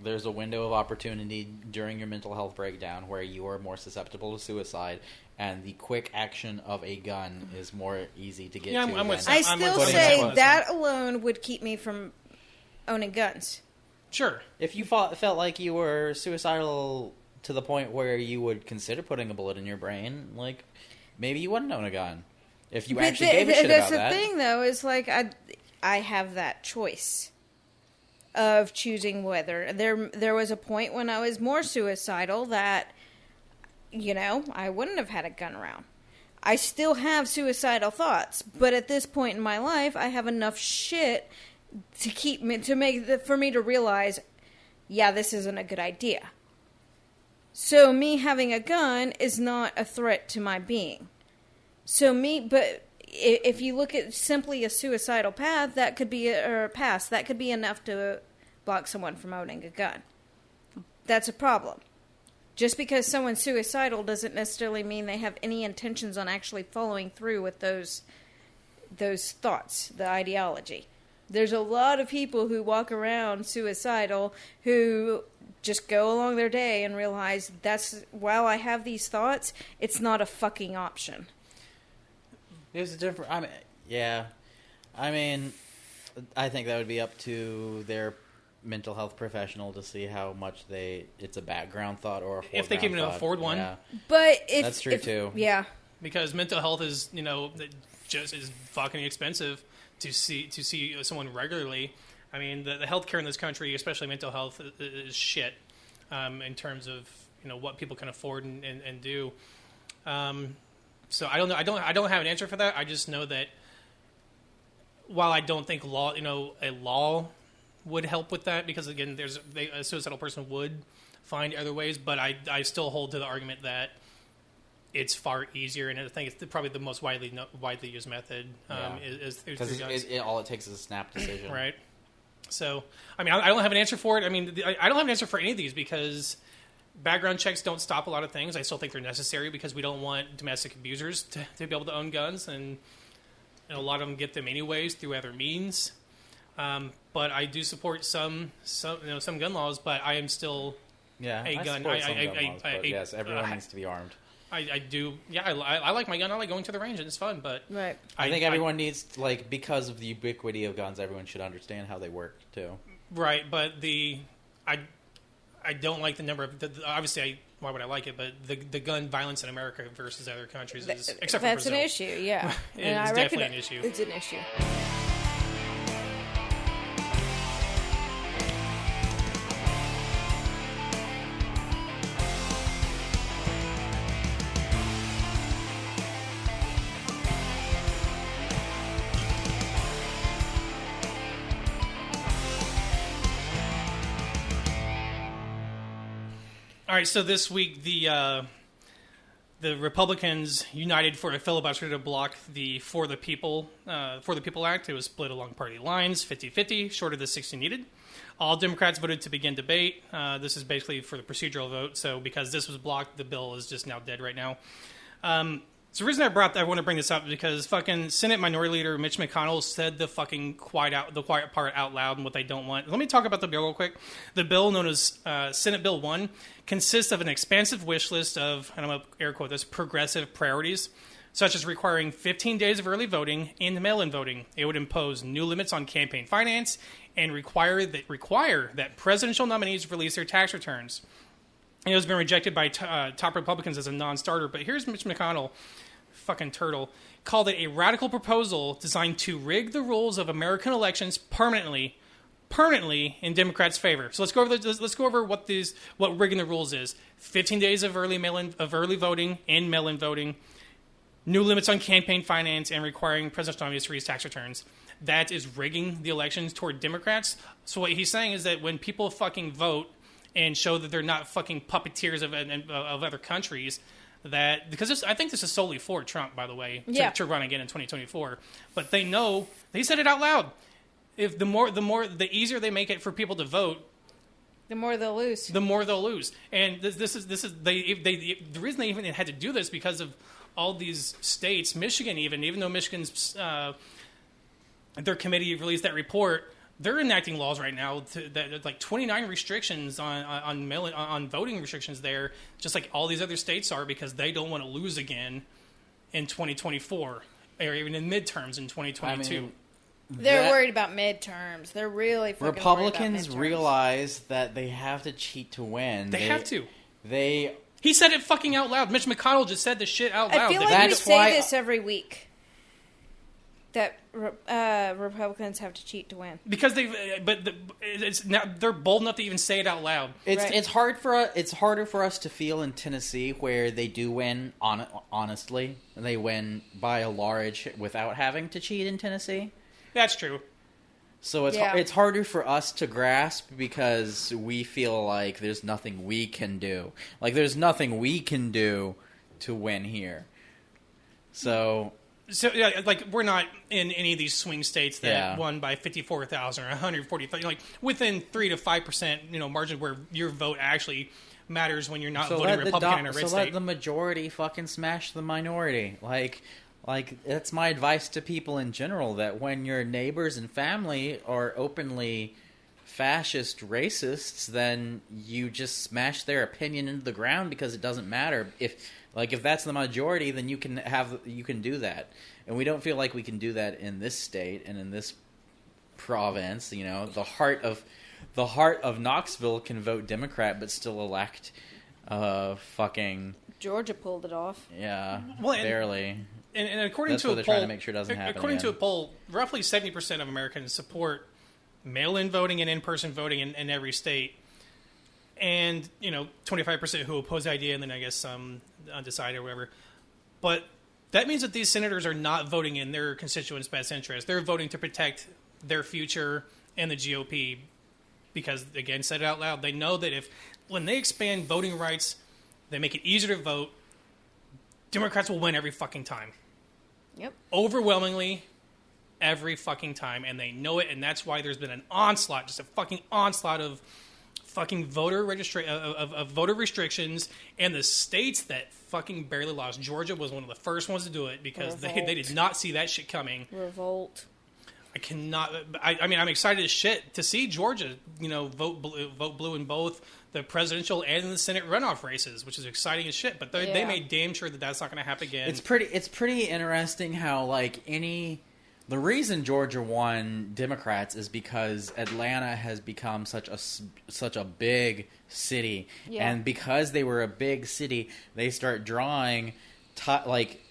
Speaker 1: there's a window of opportunity during your mental health breakdown where you are more susceptible to suicide, and the quick action of a gun is more easy to get
Speaker 2: Yeah,
Speaker 1: to.
Speaker 2: I'm with
Speaker 1: than-
Speaker 3: I
Speaker 2: I'm
Speaker 3: still
Speaker 2: with
Speaker 3: say
Speaker 2: Sam.
Speaker 3: that alone would keep me from owning guns.
Speaker 2: Sure.
Speaker 1: If you felt like you were suicidal to the point where you would consider putting a bullet in your brain, like maybe you wouldn't own a gun. If you actually gave a shit
Speaker 3: that's
Speaker 1: about that.
Speaker 3: the thing, though, is like I have that choice of choosing whether there was a point when I was more suicidal that I wouldn't have had a gun around. I still have suicidal thoughts, but at this point in my life, I have enough shit for me to realize, yeah, this isn't a good idea. So me having a gun is not a threat to my being. But if you look at simply a suicidal path, that could be that could be enough to block someone from owning a gun. That's a problem. Just because someone's suicidal doesn't necessarily mean they have any intentions on actually following through with those thoughts, the ideology. There's a lot of people who walk around suicidal who just go along their day and realize while I have these thoughts, it's not a fucking option.
Speaker 1: There's a different. I mean, I think that would be up to their mental health professional to see how much it's a background thought or a foreground
Speaker 2: If they can even
Speaker 1: thought.
Speaker 2: afford one.
Speaker 1: Yeah.
Speaker 3: But
Speaker 1: That's true, too.
Speaker 3: Yeah.
Speaker 2: Because mental health is, just is fucking expensive to see someone regularly. I mean, the healthcare in this country, especially mental health, is shit in terms of what people can afford and do. So I don't know. I don't have an answer for that. I just know that while I don't think a law would help with that, because again, a suicidal person would find other ways. But I still hold to the argument that it's far easier, and I think it's probably the most widely used method. Is through guns.
Speaker 1: All it takes is a snap decision,
Speaker 2: Right. So I mean, I don't have an answer for it. I mean, I don't have an answer for any of these because background checks don't stop a lot of things. I still think they're necessary because we don't want domestic abusers to be able to own guns, and a lot of them get them anyways through other means. But I do support some gun laws, but I am still a gun.
Speaker 1: Yes, everyone needs to be armed.
Speaker 2: I do. Yeah, I like my gun. I like going to the range, and it's fun. But
Speaker 3: right.
Speaker 1: I think everyone needs because of the ubiquity of guns, everyone should understand how they work too.
Speaker 2: Right, but I don't like the number of obviously. Why would I like it? But the gun violence in America versus other countries is except for
Speaker 3: that's
Speaker 2: Brazil.
Speaker 3: an issue. Yeah,
Speaker 2: It's definitely an issue.
Speaker 3: It's an issue.
Speaker 2: All right, so this week the Republicans united for a filibuster to block the For the People Act. It was split along party lines, 50-50, short of the 60 needed. All Democrats voted to begin debate. This is basically for the procedural vote. So because this was blocked, the bill is just now dead right now. So the reason I want to bring this up is because fucking Senate Minority Leader Mitch McConnell said the fucking quiet part out loud and what they don't want. Let me talk about the bill real quick. The bill, known as Senate Bill 1, consists of an expansive wish list of, and I'm going to air quote this, progressive priorities, such as requiring 15 days of early voting and mail-in voting. It would impose new limits on campaign finance and require that presidential nominees release their tax returns. It has been rejected by top Republicans as a non-starter, but here's Mitch McConnell, fucking turtle, called it a radical proposal designed to rig the rules of American elections permanently in Democrats' favor. So let's go over what rigging the rules is. 15 days of early voting and mail-in voting, new limits on campaign finance, and requiring presidential nominees to release tax returns. That is rigging the elections toward Democrats. So what he's saying is that when people fucking vote and show that they're not fucking puppeteers of other countries, that because I think this is solely for Trump, by the way, to run again in 2024. But they said it out loud. If the easier they make it for people to vote,
Speaker 3: the more they'll lose.
Speaker 2: The more they'll lose. And this is the reason they even had to do this because of all these states, Michigan even though Michigan's their committee released that report, they're enacting laws right now that like 29 restrictions on voting restrictions there, just like all these other states are, because they don't want to lose again in 2024 or even in midterms in 2022.
Speaker 1: I mean,
Speaker 3: They're worried about midterms. They're really fucking
Speaker 1: Republicans
Speaker 3: worried about midterms.
Speaker 1: realize that they have to cheat to win.
Speaker 2: They have to.
Speaker 1: He
Speaker 2: said it fucking out loud. Mitch McConnell just said this shit out loud.
Speaker 3: I feel like
Speaker 1: That's
Speaker 3: we
Speaker 1: why-
Speaker 3: say this every week. That Republicans have to cheat to win.
Speaker 2: Because they're bold enough to even say it out loud.
Speaker 1: It's harder for us to feel in Tennessee, where they do win honestly. They win by a large without having to cheat in Tennessee.
Speaker 2: That's true.
Speaker 1: So it's harder for us to grasp because we feel like there's nothing we can do. Like there's nothing we can do to win here. So
Speaker 2: yeah, like we're not in any of these swing states that won by 54,000 or 140,000, like within 3 to 5%, margin where your vote actually matters when you're not voting Republican in a red state.
Speaker 1: So let the majority fucking smash the minority. Like that's my advice to people in general, that when your neighbors and family are openly fascist racists, then you just smash their opinion into the ground, because it doesn't matter if that's the majority, then you can do that. And we don't feel like we can do that in this state and in this province. The heart of Knoxville can vote Democrat but still elect fucking
Speaker 3: Georgia pulled it off.
Speaker 1: Yeah,
Speaker 2: well,
Speaker 1: barely.
Speaker 2: And according
Speaker 1: That's
Speaker 2: to
Speaker 1: what
Speaker 2: a
Speaker 1: they're
Speaker 2: poll,
Speaker 1: trying to make sure doesn't happen.
Speaker 2: According to a poll, roughly 70% of Americans support mail-in voting and in-person voting in every state, and 25% who oppose the idea, and then I guess some undecided or whatever. But that means that these senators are not voting in their constituents' best interest. They're voting to protect their future and the GOP, because, again, said it out loud, they know that when they expand voting rights, they make it easier to vote, Democrats will win every fucking time.
Speaker 3: Yep.
Speaker 2: Overwhelmingly, every fucking time, and they know it, and that's why there's been an onslaught, just a fucking onslaught of fucking voter restrictions, and the states that fucking barely lost. Georgia was one of the first ones to do it, because they did not see that shit coming.
Speaker 3: Revolt.
Speaker 2: I cannot. I mean, I'm excited as shit to see Georgia, vote blue in both the presidential and in the Senate runoff races, which is exciting as shit. But they made damn sure that that's not going to happen again.
Speaker 1: It's pretty interesting how the reason Georgia won Democrats is because Atlanta has become such a big city, and because they were a big city, they start drawing like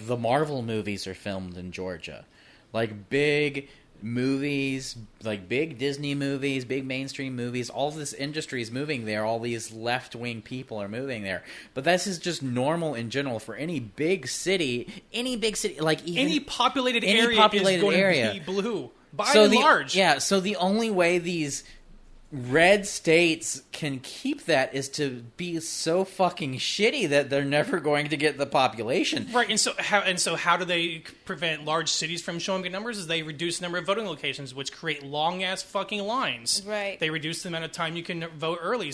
Speaker 1: the Marvel movies are filmed in Georgia. Like big movies, like big Disney movies, big mainstream movies, all this industry is moving there. All these left-wing people are moving there. But this is just normal in general for any big city, like even
Speaker 2: any populated area is going to be blue, by and large.
Speaker 1: Yeah, so the only way these red states can keep that is to be so fucking shitty that they're never going to get the population.
Speaker 2: Right, and so how do they prevent large cities from showing good numbers? Is they reduce the number of voting locations, which create long ass fucking lines.
Speaker 3: Right.
Speaker 2: They reduce the amount of time you can vote early.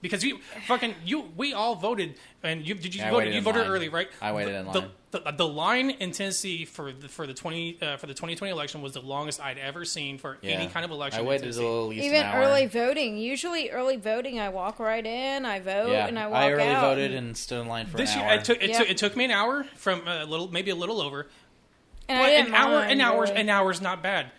Speaker 2: Because we all voted, and you voted early, right?
Speaker 1: I waited in line.
Speaker 2: The line in Tennessee for the 2020 election was the longest I'd ever seen for any kind of election.
Speaker 1: I waited at least
Speaker 3: even
Speaker 1: an hour.
Speaker 3: early voting. Usually, early voting, I walk right in, I vote, and I walk out.
Speaker 1: I early voted and stood in line for an hour.
Speaker 2: It took me an hour, from maybe a little over.
Speaker 3: And
Speaker 2: but an hour's not bad.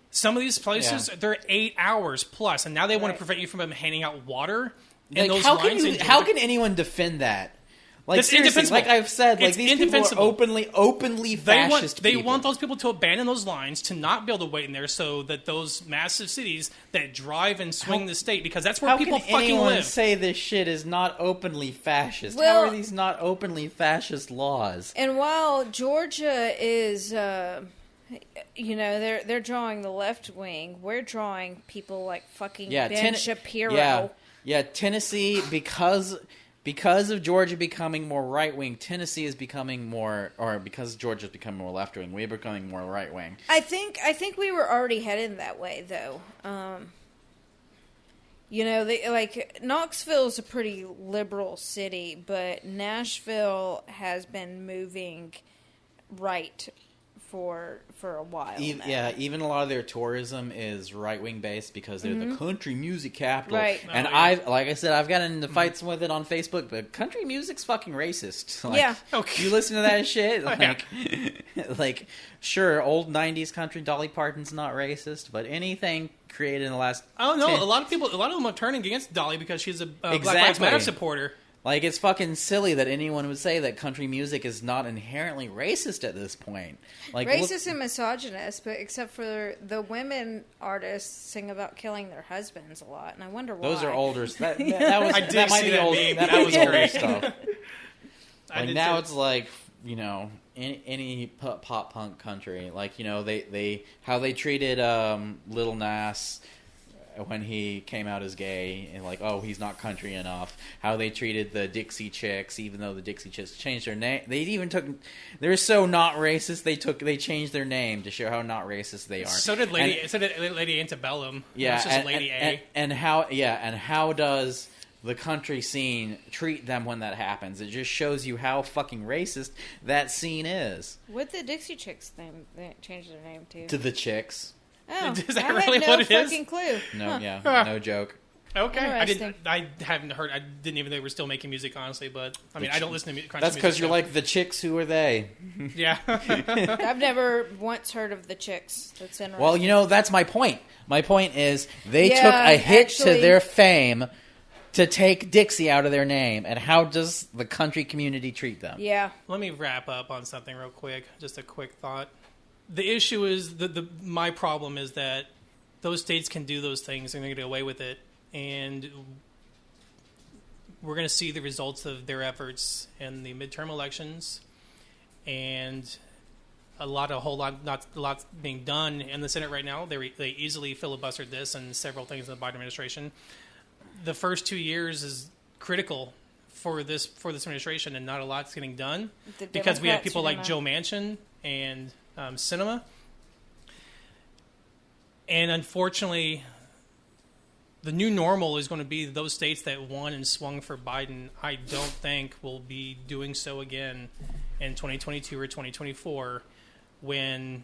Speaker 2: Some of these places, they're 8 hours plus, and now they want to prevent you from handing out water.
Speaker 1: How can anyone defend that? Like,
Speaker 2: it's
Speaker 1: seriously,
Speaker 2: indefensible.
Speaker 1: like I've said, like these people are openly fascist
Speaker 2: They want those people to abandon those lines, to not be able to wait in there, so that those massive cities that drive and swing the state, because that's where people fucking live. How can anyone
Speaker 1: say this shit is not openly fascist?
Speaker 3: Well,
Speaker 1: how are these not openly fascist laws?
Speaker 3: And while Georgia is, they're drawing the left wing, we're drawing people like fucking Ben Shapiro.
Speaker 1: Yeah, Tennessee, because of Georgia becoming more right-wing, Tennessee is becoming more, or because Georgia's becoming more left-wing, we're becoming more right-wing.
Speaker 3: I think we were already headed that way, though. You know, Knoxville's a pretty liberal city, but Nashville has been moving right for a while now.
Speaker 1: Yeah, even a lot of their tourism is right-wing based because they're the country music capital.
Speaker 3: Right.
Speaker 1: And like I said, I've gotten into fights with it on Facebook, but country music's fucking racist. Like,
Speaker 3: Yeah.
Speaker 1: You listen to that shit? Like, sure, old 90s country, Dolly Parton's not racist, but anything created in the last...
Speaker 2: Oh, no, a lot of them are turning against Dolly because she's a Black Lives Matter supporter.
Speaker 1: Like, it's fucking silly that anyone would say that country music is not inherently racist at this point. Like,
Speaker 3: racist and misogynist, but except for the women artists sing about killing their husbands a lot, and I wonder why.
Speaker 1: Those are older. That might be old. That was older stuff. Like now it's like, you know, any pop punk country, like, you know, how they treated Lil Nas when he came out as gay, and like, oh, he's not country enough. How they treated the Dixie Chicks, even though the Dixie Chicks changed their name. They're so not racist. They changed their name to show how not racist they are.
Speaker 2: So did Lady Antebellum.
Speaker 1: Yeah,
Speaker 2: it's just Lady A.
Speaker 1: And how does the country scene treat them when that happens? It just shows you how fucking racist that scene is.
Speaker 3: What the Dixie Chicks name? They changed their name to?
Speaker 1: To the Chicks.
Speaker 3: Oh,
Speaker 2: is that
Speaker 3: I
Speaker 2: really
Speaker 3: had
Speaker 2: what
Speaker 3: no
Speaker 2: it is?
Speaker 3: fucking clue.
Speaker 1: No,
Speaker 3: Huh.
Speaker 1: yeah, no joke.
Speaker 2: Okay,
Speaker 3: Interesting.
Speaker 2: I haven't heard. I didn't even know they were still making music, honestly. But I mean, I don't listen to country music.
Speaker 1: That's because you're like, the Chicks. Who are they?
Speaker 2: Yeah.
Speaker 3: I've never once heard of the Chicks. That's interesting.
Speaker 1: Well, you know, that's my point. My point is they
Speaker 3: Yeah,
Speaker 1: took a hit
Speaker 3: actually-
Speaker 1: to their fame to take Dixie out of their name. And how does the country community treat them?
Speaker 3: Yeah.
Speaker 2: Let me wrap up on something real quick. Just a quick thought. The issue is my problem is that those states can do those things and they're going to get away with it, and we're going to see the results of their efforts in the midterm elections, and a lot being done in the Senate right now. They easily filibustered this and several things in the Biden administration. The first 2 years is critical for this administration, and not a lot's getting done because we have people like Joe Manchin and Sinema. And unfortunately, the new normal is going to be those states that won and swung for Biden. I don't think will be doing so again in 2022 or 2024 when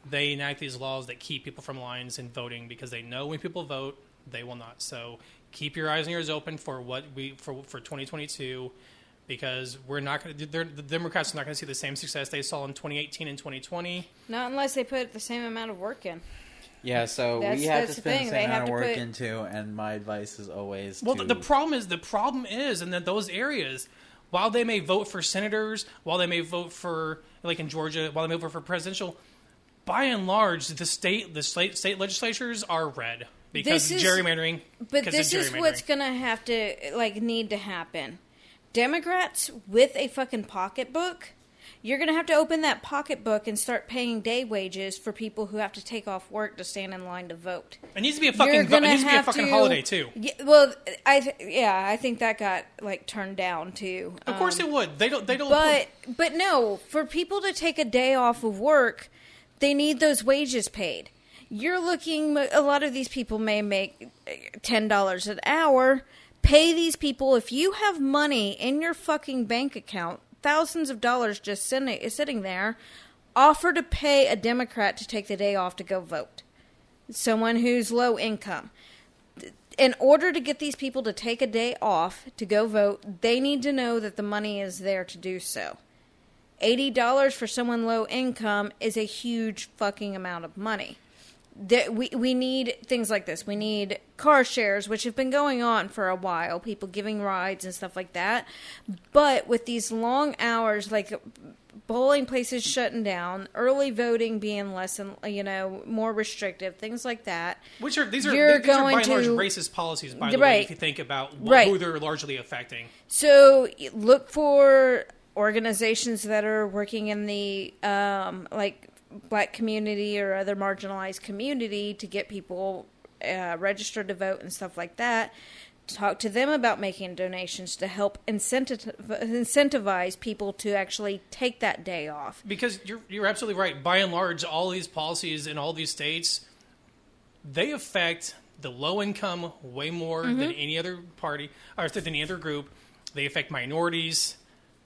Speaker 2: they enact these laws that keep people from lines and voting, because they know when people vote, they will not. So keep your eyes and ears open for for 2022, because we're not going to. The Democrats are not going to see the same success they saw in 2018 and 2020.
Speaker 3: Not unless they put the same amount of work in.
Speaker 1: Yeah, so we have to
Speaker 3: that's the
Speaker 1: spend
Speaker 3: thing.
Speaker 1: the
Speaker 3: They
Speaker 1: same
Speaker 3: have
Speaker 1: amount of
Speaker 3: to
Speaker 1: work
Speaker 3: put-
Speaker 1: into, and my advice is always
Speaker 2: Well,
Speaker 1: to...
Speaker 2: the problem is, and that those areas, while they may vote for senators, while they may vote for, like in Georgia, while they may vote for presidential, by and large, the state legislatures are red because gerrymandering.
Speaker 3: But this is what's going to have to need to happen. Democrats with a fucking pocketbook. You're going to have to open that pocketbook and start paying day wages for people who have to take off work to stand in line to vote.
Speaker 2: It needs to be a fucking holiday too.
Speaker 3: Yeah, well, I think that got turned down too.
Speaker 2: Of course it would. They don't.
Speaker 3: But no, for people to take a day off of work, they need those wages paid. You're looking. A lot of these people may make $10 an hour. Pay these people. If you have money in your fucking bank account, thousands of dollars just sitting there, offer to pay a Democrat to take the day off to go vote. Someone who's low income. In order to get these people to take a day off to go vote, they need to know that the money is there to do so. $80 for someone low income is a huge fucking amount of money. We need things like this. We need car shares, which have been going on for a while, people giving rides and stuff like that. But with these long hours, like bowling places shutting down, early voting being less and more restrictive, things like that.
Speaker 2: These are by and large racist policies, by the way, if you think about who they're largely affecting.
Speaker 3: So look for organizations that are working in the Black community or other marginalized community to get people registered to vote and stuff like that. Talk to them about making donations to help incentivize people to actually take that day off.
Speaker 2: Because you're absolutely right. By and large, all these policies in all these states, they affect the low income way more than any other party or than any other group. They affect minorities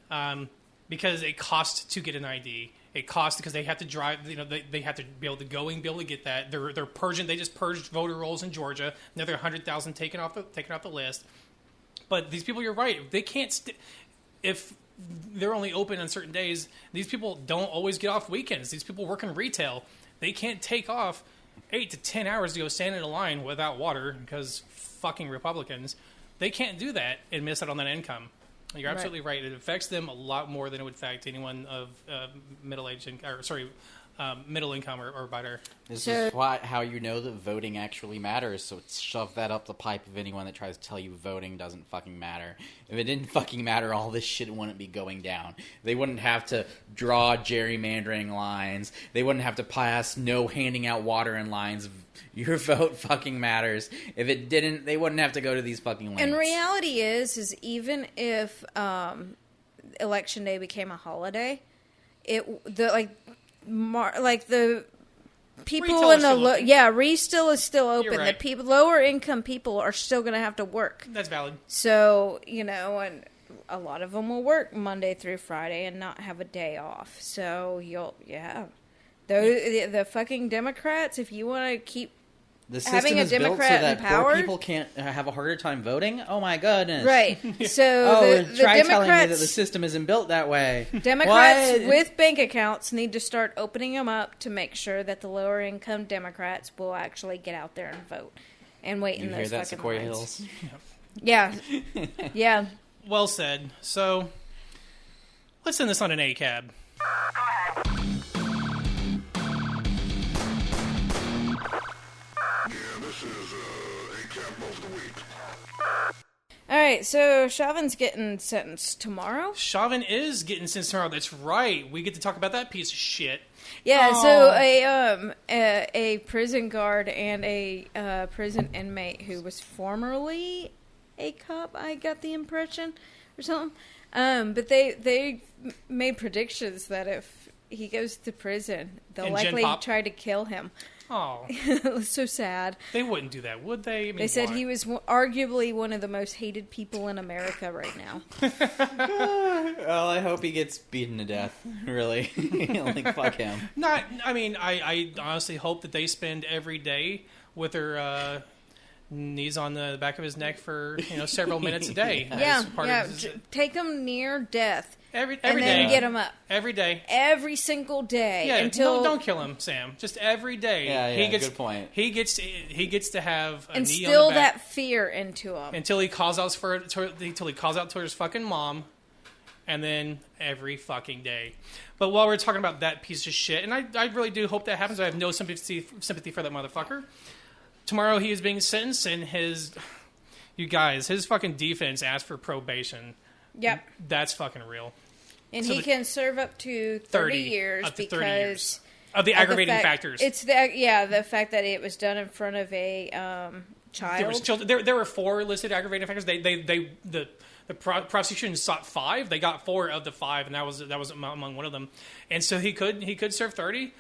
Speaker 2: because it costs to get an ID. It costs because they have to drive. They have to be able to go and be able to get that. They're purging. They just purged voter rolls in Georgia. Another 100,000 taken off the list. But these people, you're right. They can't. If they're only open on certain days, these people don't always get off weekends. These people work in retail. They can't take off 8 to 10 hours to go stand in a line without water because fucking Republicans. They can't do that and miss out on that income. You're absolutely right. It affects them a lot more than it would affect anyone of middle income or better.
Speaker 1: This is how you know that voting actually matters. So shove that up the pipe of anyone that tries to tell you voting doesn't fucking matter. If it didn't fucking matter, all this shit wouldn't be going down. They wouldn't have to draw gerrymandering lines. They wouldn't have to pass no handing out water in lines. Your vote fucking matters. If it didn't, they wouldn't have to go to these fucking lengths.
Speaker 3: And reality is even if Election Day became a holiday, the people
Speaker 2: Retail
Speaker 3: in
Speaker 2: is
Speaker 3: the
Speaker 2: still open.
Speaker 3: retail is still open.
Speaker 2: You're right.
Speaker 3: The people, lower income people, are still going to have to work.
Speaker 2: That's valid.
Speaker 3: So and a lot of them will work Monday through Friday and not have a day off. So the fucking Democrats, if you want to keep
Speaker 1: the
Speaker 3: having
Speaker 1: system
Speaker 3: a
Speaker 1: is built
Speaker 3: Democrat
Speaker 1: so that
Speaker 3: in power,
Speaker 1: poor people can't have a harder time voting. Oh my goodness!
Speaker 3: right? So the
Speaker 1: try telling me that
Speaker 3: Democrats,
Speaker 1: the system isn't built that way.
Speaker 3: Democrats
Speaker 1: What?
Speaker 3: with bank accounts need to start opening them up to make sure that the lower income Democrats will actually get out there and vote and wait in
Speaker 1: You
Speaker 3: those
Speaker 1: hear that,
Speaker 3: fucking
Speaker 1: Sequoia
Speaker 3: lines.
Speaker 1: Hills?
Speaker 3: Yeah, yeah.
Speaker 2: Well said. So let's send this on an ACAB.
Speaker 4: This is ACAB of the week.
Speaker 3: All right, so Chauvin's getting sentenced tomorrow.
Speaker 2: Chauvin is getting sentenced tomorrow. That's right. We get to talk about that piece of shit.
Speaker 3: Yeah,
Speaker 2: Aw.
Speaker 3: so a prison guard and a prison inmate who was formerly a cop, I got the impression, or something. But they made predictions that if he goes to prison, they'll
Speaker 2: And Gen
Speaker 3: likely
Speaker 2: Pop?
Speaker 3: try to kill him.
Speaker 2: Oh,
Speaker 3: It was so sad.
Speaker 2: they wouldn't do that, would they? I mean,
Speaker 3: They said
Speaker 2: why?
Speaker 3: he was arguably one of the most hated people in America right now.
Speaker 1: Well, I hope he gets beaten to death. Really, like fuck him.
Speaker 2: I honestly hope that they spend every day with their knees on the back of his neck for several minutes a day.
Speaker 3: Yeah,
Speaker 2: as part
Speaker 3: yeah.
Speaker 2: of his,
Speaker 3: Take him near death.
Speaker 2: every
Speaker 3: And
Speaker 2: day.
Speaker 3: then get him up.
Speaker 2: Every day.
Speaker 3: Every single day
Speaker 2: Yeah,
Speaker 3: until
Speaker 2: no, don't kill him, Sam. Just every day.
Speaker 1: Yeah, good point.
Speaker 2: He gets to have a knee
Speaker 3: instill
Speaker 2: on the back
Speaker 3: that fear into him.
Speaker 2: until he calls out to his fucking mom, and then every fucking day. But while we're talking about that piece of shit, and I really do hope that happens. I have no sympathy for that motherfucker. Tomorrow he is being sentenced, and his fucking defense asked for probation.
Speaker 3: Yep.
Speaker 2: That's fucking real.
Speaker 3: And
Speaker 2: So
Speaker 3: he can serve up to 30 years
Speaker 2: up to
Speaker 3: because
Speaker 2: 30 years. Of the
Speaker 3: of
Speaker 2: aggravating
Speaker 3: fact-
Speaker 2: factors.
Speaker 3: It's the fact that it was done in front of a child.
Speaker 2: There was children. There were 4 listed aggravating factors. The prosecution sought 5. They got 4 of the 5, and that was among one of them. And so he could serve 30.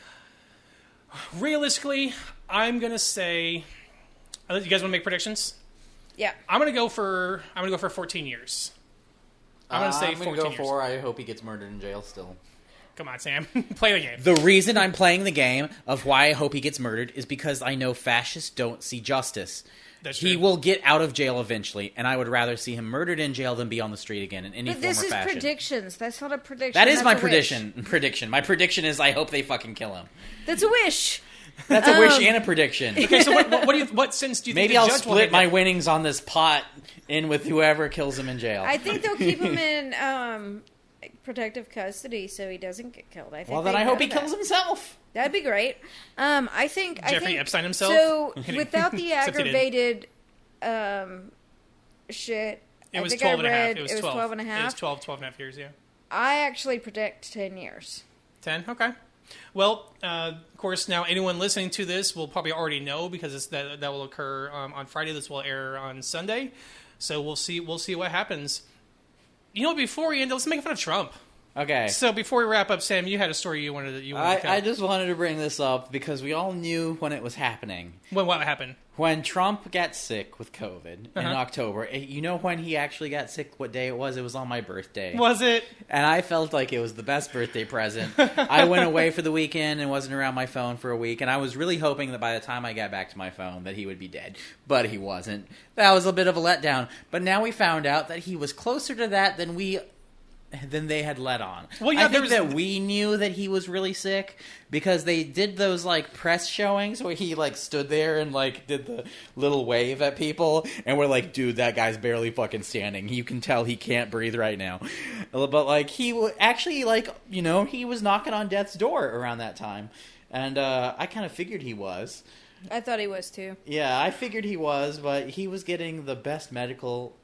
Speaker 2: Realistically, I'm gonna say, you guys want to make predictions?
Speaker 3: Yeah.
Speaker 2: I'm gonna go for 14 years. I'm gonna say 14
Speaker 1: go
Speaker 2: years.
Speaker 1: for. I hope he gets murdered in jail still.
Speaker 2: Come on, Sam, play the game.
Speaker 1: The reason I'm playing the game of why I hope he gets murdered is because I know fascists don't see justice.
Speaker 2: That's
Speaker 1: He
Speaker 2: true.
Speaker 1: will get out of jail eventually, and I would rather see him murdered in jail than be on the street again in any
Speaker 3: But
Speaker 1: form
Speaker 3: this
Speaker 1: or
Speaker 3: is
Speaker 1: fashion.
Speaker 3: predictions. That's not a prediction.
Speaker 1: That is
Speaker 3: That's
Speaker 1: my
Speaker 3: a wish.
Speaker 1: prediction. My prediction is I hope they fucking kill him.
Speaker 3: That's a wish.
Speaker 1: That's a wish and a prediction.
Speaker 2: Okay, so what sentence do you think
Speaker 1: Maybe
Speaker 2: the
Speaker 1: I'll
Speaker 2: judge will
Speaker 1: split
Speaker 2: make
Speaker 1: my
Speaker 2: it?
Speaker 1: winnings on this pot in with whoever kills him in jail.
Speaker 3: I think they'll keep him in protective custody so he doesn't get killed. I think.
Speaker 1: Well, then
Speaker 3: they
Speaker 1: I hope
Speaker 3: know
Speaker 1: he kills
Speaker 3: that.
Speaker 1: himself.
Speaker 3: That'd be great. I think
Speaker 2: Jeffrey Epstein himself?
Speaker 3: So
Speaker 2: I'm kidding.
Speaker 3: without the
Speaker 2: Except he didn't.
Speaker 3: aggravated shit,
Speaker 2: It was
Speaker 3: I think
Speaker 2: 12 and a half.
Speaker 3: read
Speaker 2: It was
Speaker 3: 12 and a
Speaker 2: It
Speaker 3: half.
Speaker 2: was 12 and a half years, yeah.
Speaker 3: I actually predict 10 years.
Speaker 2: 10? Okay. Well, of course, now anyone listening to this will probably already know because that will occur on Friday. This will air on Sunday. So we'll see what happens. Before we end, let's make fun of Trump.
Speaker 1: Okay.
Speaker 2: So before we wrap up, Sam, you had a story you wanted to tell.
Speaker 1: I just wanted to bring this up because we all knew when it was happening.
Speaker 2: What happened?
Speaker 1: When Trump got sick with COVID in
Speaker 2: Uh-huh.
Speaker 1: October, you know when he actually got sick, what day it was? It was on my birthday.
Speaker 2: Was it?
Speaker 1: And I felt like it was the best birthday present. I went away for the weekend and wasn't around my phone for a week, and I was really hoping that by the time I got back to my phone that he would be dead. But he wasn't. That was a bit of a letdown. But now we found out that he was closer to that than they had let on.
Speaker 2: Well, yeah,
Speaker 1: I think that we knew that he was really sick because they did those like press showings where he like stood there and like did the little wave at people, and we're like, dude, that guy's barely fucking standing. You can tell he can't breathe right now. But like he actually like he was knocking on death's door around that time, and I kind of figured he was.
Speaker 3: I thought he was too.
Speaker 1: Yeah, I figured he was, but he was getting the best medical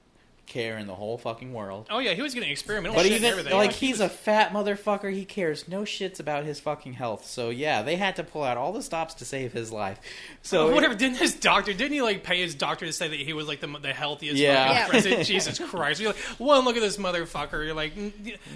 Speaker 1: care in the whole fucking world.
Speaker 2: Oh yeah, he was getting experimental
Speaker 1: But
Speaker 2: shit and
Speaker 1: even
Speaker 2: everything.
Speaker 1: like he's a fat motherfucker, he cares no shits about his fucking health. So yeah, they had to pull out all the stops to save his life. So
Speaker 2: whatever. Didn't he like pay his doctor to say that he was like the healthiest
Speaker 1: Yeah.
Speaker 2: fucking president? Jesus Christ! You're like, one look at this motherfucker. You're like,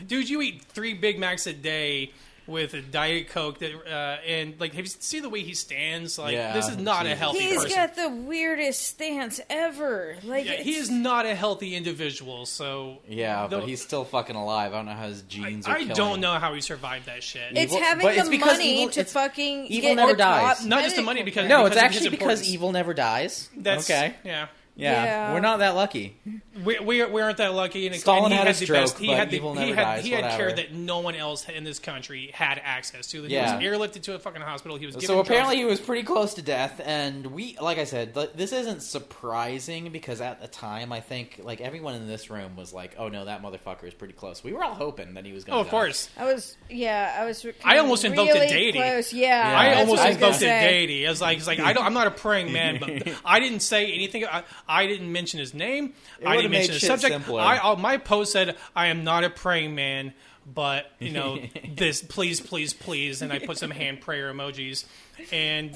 Speaker 2: dude, you eat 3 Big Macs a day with a Diet Coke and like, have you see the way he stands? Like,
Speaker 1: Yeah,
Speaker 2: this is not a
Speaker 1: Jesus.
Speaker 2: healthy
Speaker 3: He's
Speaker 2: person.
Speaker 3: got the weirdest stance ever. Like,
Speaker 2: Yeah, he is not a healthy individual. So
Speaker 1: yeah, but he's still fucking alive. I don't know how his genes are
Speaker 2: I
Speaker 1: killing
Speaker 2: don't
Speaker 1: him.
Speaker 2: know how he survived that shit.
Speaker 3: It's
Speaker 1: Evil-
Speaker 3: having
Speaker 1: but
Speaker 3: the
Speaker 1: it's because
Speaker 3: money
Speaker 1: evil-
Speaker 3: to
Speaker 1: it's-
Speaker 3: fucking
Speaker 1: evil
Speaker 3: get
Speaker 1: never
Speaker 3: the top
Speaker 1: dies.
Speaker 2: Not just the
Speaker 3: medical
Speaker 2: money, because-
Speaker 3: care.
Speaker 1: No, it's
Speaker 2: of his
Speaker 1: actually because
Speaker 2: importance.
Speaker 1: evil never dies.
Speaker 2: That's
Speaker 1: okay.
Speaker 2: Yeah.
Speaker 1: Yeah, we're not that lucky.
Speaker 2: We aren't that lucky. And
Speaker 1: Stalin
Speaker 2: and he
Speaker 1: had a
Speaker 2: the
Speaker 1: stroke,
Speaker 2: best. He
Speaker 1: but
Speaker 2: had
Speaker 1: evil
Speaker 2: he
Speaker 1: never
Speaker 2: had
Speaker 1: dies,
Speaker 2: he had care
Speaker 1: whatever.
Speaker 2: that no one else in this country had access to. He
Speaker 1: Yeah.
Speaker 2: was airlifted to a fucking hospital. He was given
Speaker 1: So apparently
Speaker 2: drugs.
Speaker 1: he was pretty close to death, and like I said, this isn't surprising because at the time, I think like everyone in this room was like, "Oh no, that motherfucker is pretty close." We were all hoping that he was going to
Speaker 2: Oh, of course.
Speaker 3: I was
Speaker 2: I almost invoked a
Speaker 3: really
Speaker 2: deity.
Speaker 3: Close. Yeah,
Speaker 2: I
Speaker 3: that's
Speaker 2: almost
Speaker 3: what
Speaker 2: invoked
Speaker 3: was
Speaker 2: a
Speaker 3: gonna say.
Speaker 2: deity. I was like, I'm not a praying man, but I didn't say anything. I didn't mention his name. I
Speaker 1: would've
Speaker 2: didn't
Speaker 1: made
Speaker 2: mention his
Speaker 1: shit
Speaker 2: subject.
Speaker 1: simpler.
Speaker 2: My post said, "I am not a praying man, but this, please, please, please," and I put some hand prayer emojis, and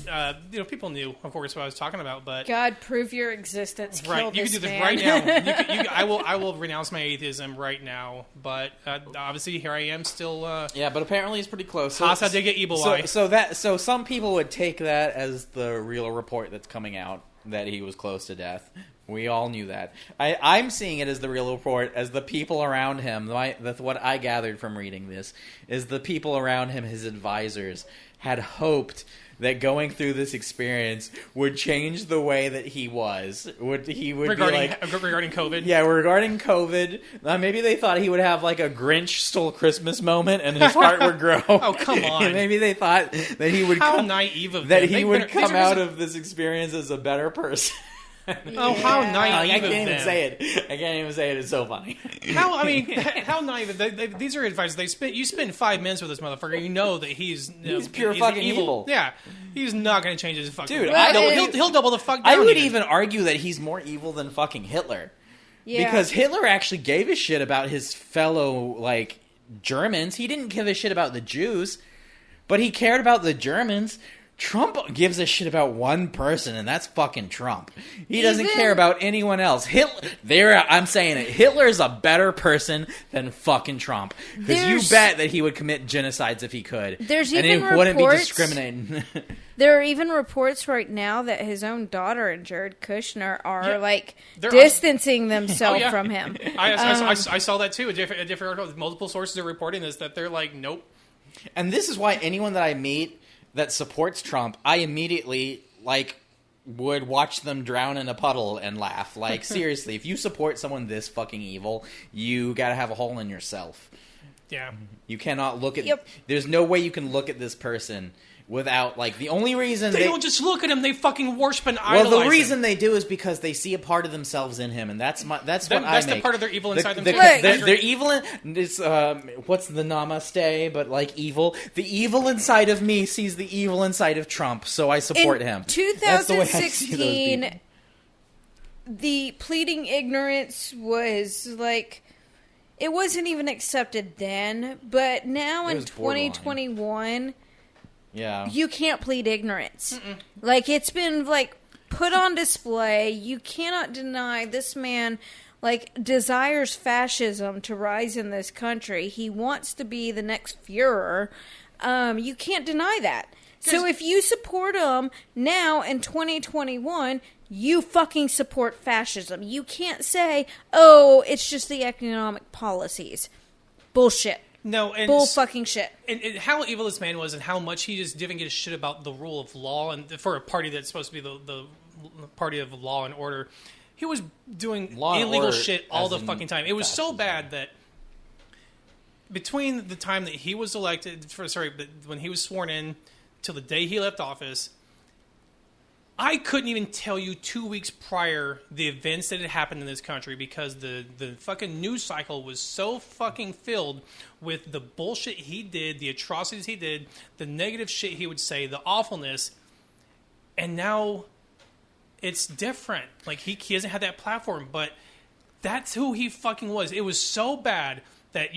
Speaker 2: people knew, of course, what I was talking about. But
Speaker 3: God, prove your existence. Kill
Speaker 2: right, you can
Speaker 3: this
Speaker 2: do this
Speaker 3: man.
Speaker 2: right now. I will renounce my atheism right now. But obviously, here I am still.
Speaker 1: Yeah, but apparently he's pretty close.
Speaker 2: Hasa Digga Evil Eye.
Speaker 1: So some people would take that as the real report that's coming out that he was close to death. We all knew that. I'm seeing it as the real report, as the people around him. That's what I gathered from reading this. Is the people around him, his advisors, had hoped that going through this experience would change the way that he was. He would
Speaker 2: regarding
Speaker 1: be like,
Speaker 2: regarding COVID.
Speaker 1: yeah, regarding COVID. Maybe they thought he would have like a Grinch stole Christmas moment and his heart would grow.
Speaker 2: Oh, come on.
Speaker 1: Maybe they thought that he would
Speaker 2: How naive of
Speaker 1: that
Speaker 2: them.
Speaker 1: he
Speaker 2: They
Speaker 1: would
Speaker 2: better-
Speaker 1: come
Speaker 2: these are
Speaker 1: out
Speaker 2: just-
Speaker 1: of this experience as a better person.
Speaker 2: Oh, how
Speaker 3: Yeah.
Speaker 2: naive
Speaker 1: I
Speaker 2: of
Speaker 1: can't even
Speaker 2: them.
Speaker 1: say it. I can't even say it. It's so funny.
Speaker 2: How naive? These are advice. You spend 5 minutes with this motherfucker. You know that he's
Speaker 1: pure fucking evil.
Speaker 2: Yeah, he's not going to change his fucking.
Speaker 1: Dude,
Speaker 3: Well,
Speaker 2: he'll double the fuck down.
Speaker 1: I would even argue that he's more evil than fucking Hitler.
Speaker 3: Yeah.
Speaker 1: Because Hitler actually gave a shit about his fellow, like, Germans. He didn't give a shit about the Jews, but he cared about the Germans. Trump gives a shit about one person, and that's fucking Trump. He doesn't
Speaker 3: Even-
Speaker 1: care about anyone else. I'm saying it. Hitler is a better person than fucking Trump. Because you
Speaker 3: There's-
Speaker 1: bet that he would commit genocides if he could.
Speaker 3: There's
Speaker 1: and
Speaker 3: even
Speaker 1: he wouldn't be
Speaker 3: reports-
Speaker 1: discriminating.
Speaker 3: There are even reports right now that his own daughter and Jared Kushner are
Speaker 2: Yeah.
Speaker 3: like
Speaker 2: They're-
Speaker 3: distancing themselves
Speaker 2: Oh, yeah.
Speaker 3: from him.
Speaker 2: I saw that too. A different article. Multiple sources are reporting this, that they're like, nope.
Speaker 1: And this is why anyone that I meet that supports Trump, I immediately, like, would watch them drown in a puddle and laugh. Like, seriously, if you support someone this fucking evil, you gotta have a hole in yourself.
Speaker 2: Yeah.
Speaker 1: You cannot look at...
Speaker 3: Yep.
Speaker 1: There's no way you can look at this person without, like, the only reason
Speaker 2: They don't just look at him; they fucking worship and
Speaker 1: Well,
Speaker 2: idolize
Speaker 1: the reason
Speaker 2: him.
Speaker 1: they do is because they see a part of themselves in him, and that's what
Speaker 2: That's
Speaker 1: I
Speaker 2: the
Speaker 1: make.
Speaker 2: part of their evil inside
Speaker 1: the,
Speaker 2: themselves.
Speaker 1: They're evil. It's what's the namaste? But like evil, the evil inside of me sees the evil inside of Trump, so I support
Speaker 3: In
Speaker 1: him. That's the way I see those
Speaker 3: 2016,
Speaker 1: people.
Speaker 3: the pleading ignorance was like, it wasn't even accepted then, but now
Speaker 1: It
Speaker 3: in
Speaker 1: was borderline.
Speaker 3: 2021,
Speaker 1: Yeah,
Speaker 3: you can't plead ignorance. Like, it's been like put on display. You cannot deny this man desires fascism to rise in this country. He wants to be the next Fuhrer. You can't deny that. So if you support him now in 2021, you fucking support fascism. You can't say, oh, it's just the economic policies. Bullshit.
Speaker 2: No, and
Speaker 3: bull fucking shit.
Speaker 2: And how evil this man was, and how much he just didn't give a shit about the rule of law, and for a party that's supposed to be the party of law and order, he was doing illegal shit all the fucking time. It was so bad that between the time that he was elected, when he was sworn in, till the day he left office, I couldn't even tell you 2 weeks prior the events that had happened in this country, because the fucking news cycle was so fucking filled with the bullshit he did, the atrocities he did, the negative shit he would say, the awfulness, and now it's different. Like, he hasn't had that platform, but that's who he fucking was. It was so bad that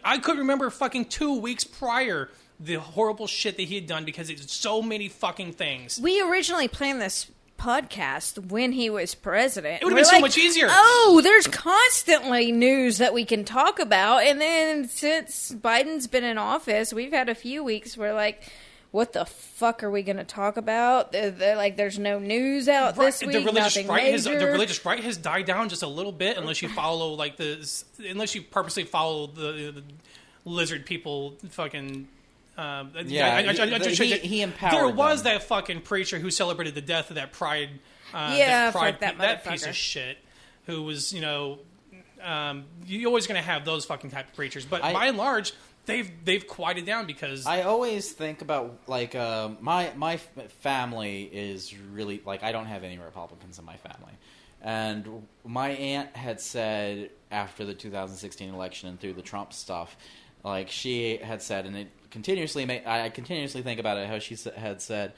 Speaker 2: I couldn't remember fucking 2 weeks prior the horrible shit that he had done, because it's so many fucking things.
Speaker 3: We originally planned this podcast when he was president.
Speaker 2: It would have been so much easier.
Speaker 3: Oh, there's constantly news that we can talk about. And then since Biden's been in office, we've had a few weeks where, what the fuck are we going to talk about? There's no news out this week. The
Speaker 2: religious right has died down just a little bit, unless you follow unless you purposely follow the lizard people fucking.
Speaker 1: He empowered
Speaker 2: There was
Speaker 1: them.
Speaker 2: that fucking preacher who celebrated the death of that pride.
Speaker 3: that
Speaker 2: piece of shit. Who was, you're always going to have those fucking type of preachers, but by and large, they've quieted down, because
Speaker 1: I always think about my family is really I don't have any Republicans in my family, and my aunt had said after the 2016 election and through the Trump stuff, she had said, and I continuously think about it, how she had said,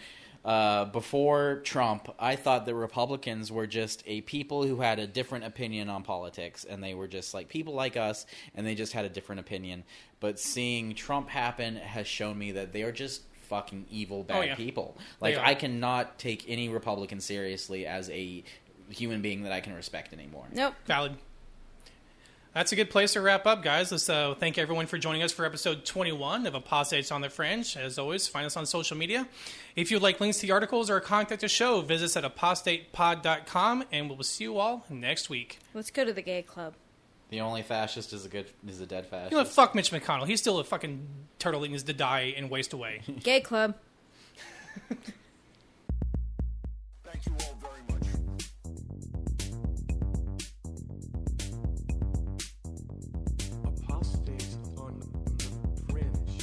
Speaker 1: before Trump, I thought the Republicans were just a people who had a different opinion on politics, and they were just people like us, and they just had a different opinion. But seeing Trump happen has shown me that they are just fucking evil, bad people. I cannot take any Republican seriously as a human being that I can respect anymore.
Speaker 3: Nope.
Speaker 2: Valid. That's a good place to wrap up, guys. Let's thank everyone for joining us for episode 21 of Apostates on the Fringe. As always, find us on social media. If you'd like links to the articles or contact the show, visit us at apostatepod.com, and we'll see you all next week.
Speaker 3: Let's go to the gay club.
Speaker 1: The only fascist is a dead fascist.
Speaker 2: You know what? Fuck Mitch McConnell. He's still a fucking turtle that needs to die and waste away.
Speaker 3: Gay club.
Speaker 4: Thank you all very much.
Speaker 5: Apostates on the Fringe.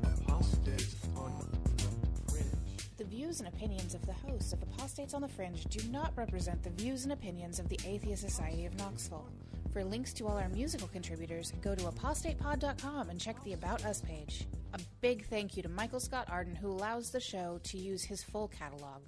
Speaker 5: Apostates on the Fringe.
Speaker 6: The views and opinions of the hosts of Apostates on the Fringe do not represent the views and opinions of the Atheist Society of Knoxville. For links to all our musical contributors, go to apostatepod.com and check the About Us page. A big thank you to Michael Scott Arden, who allows the show to use his full catalog.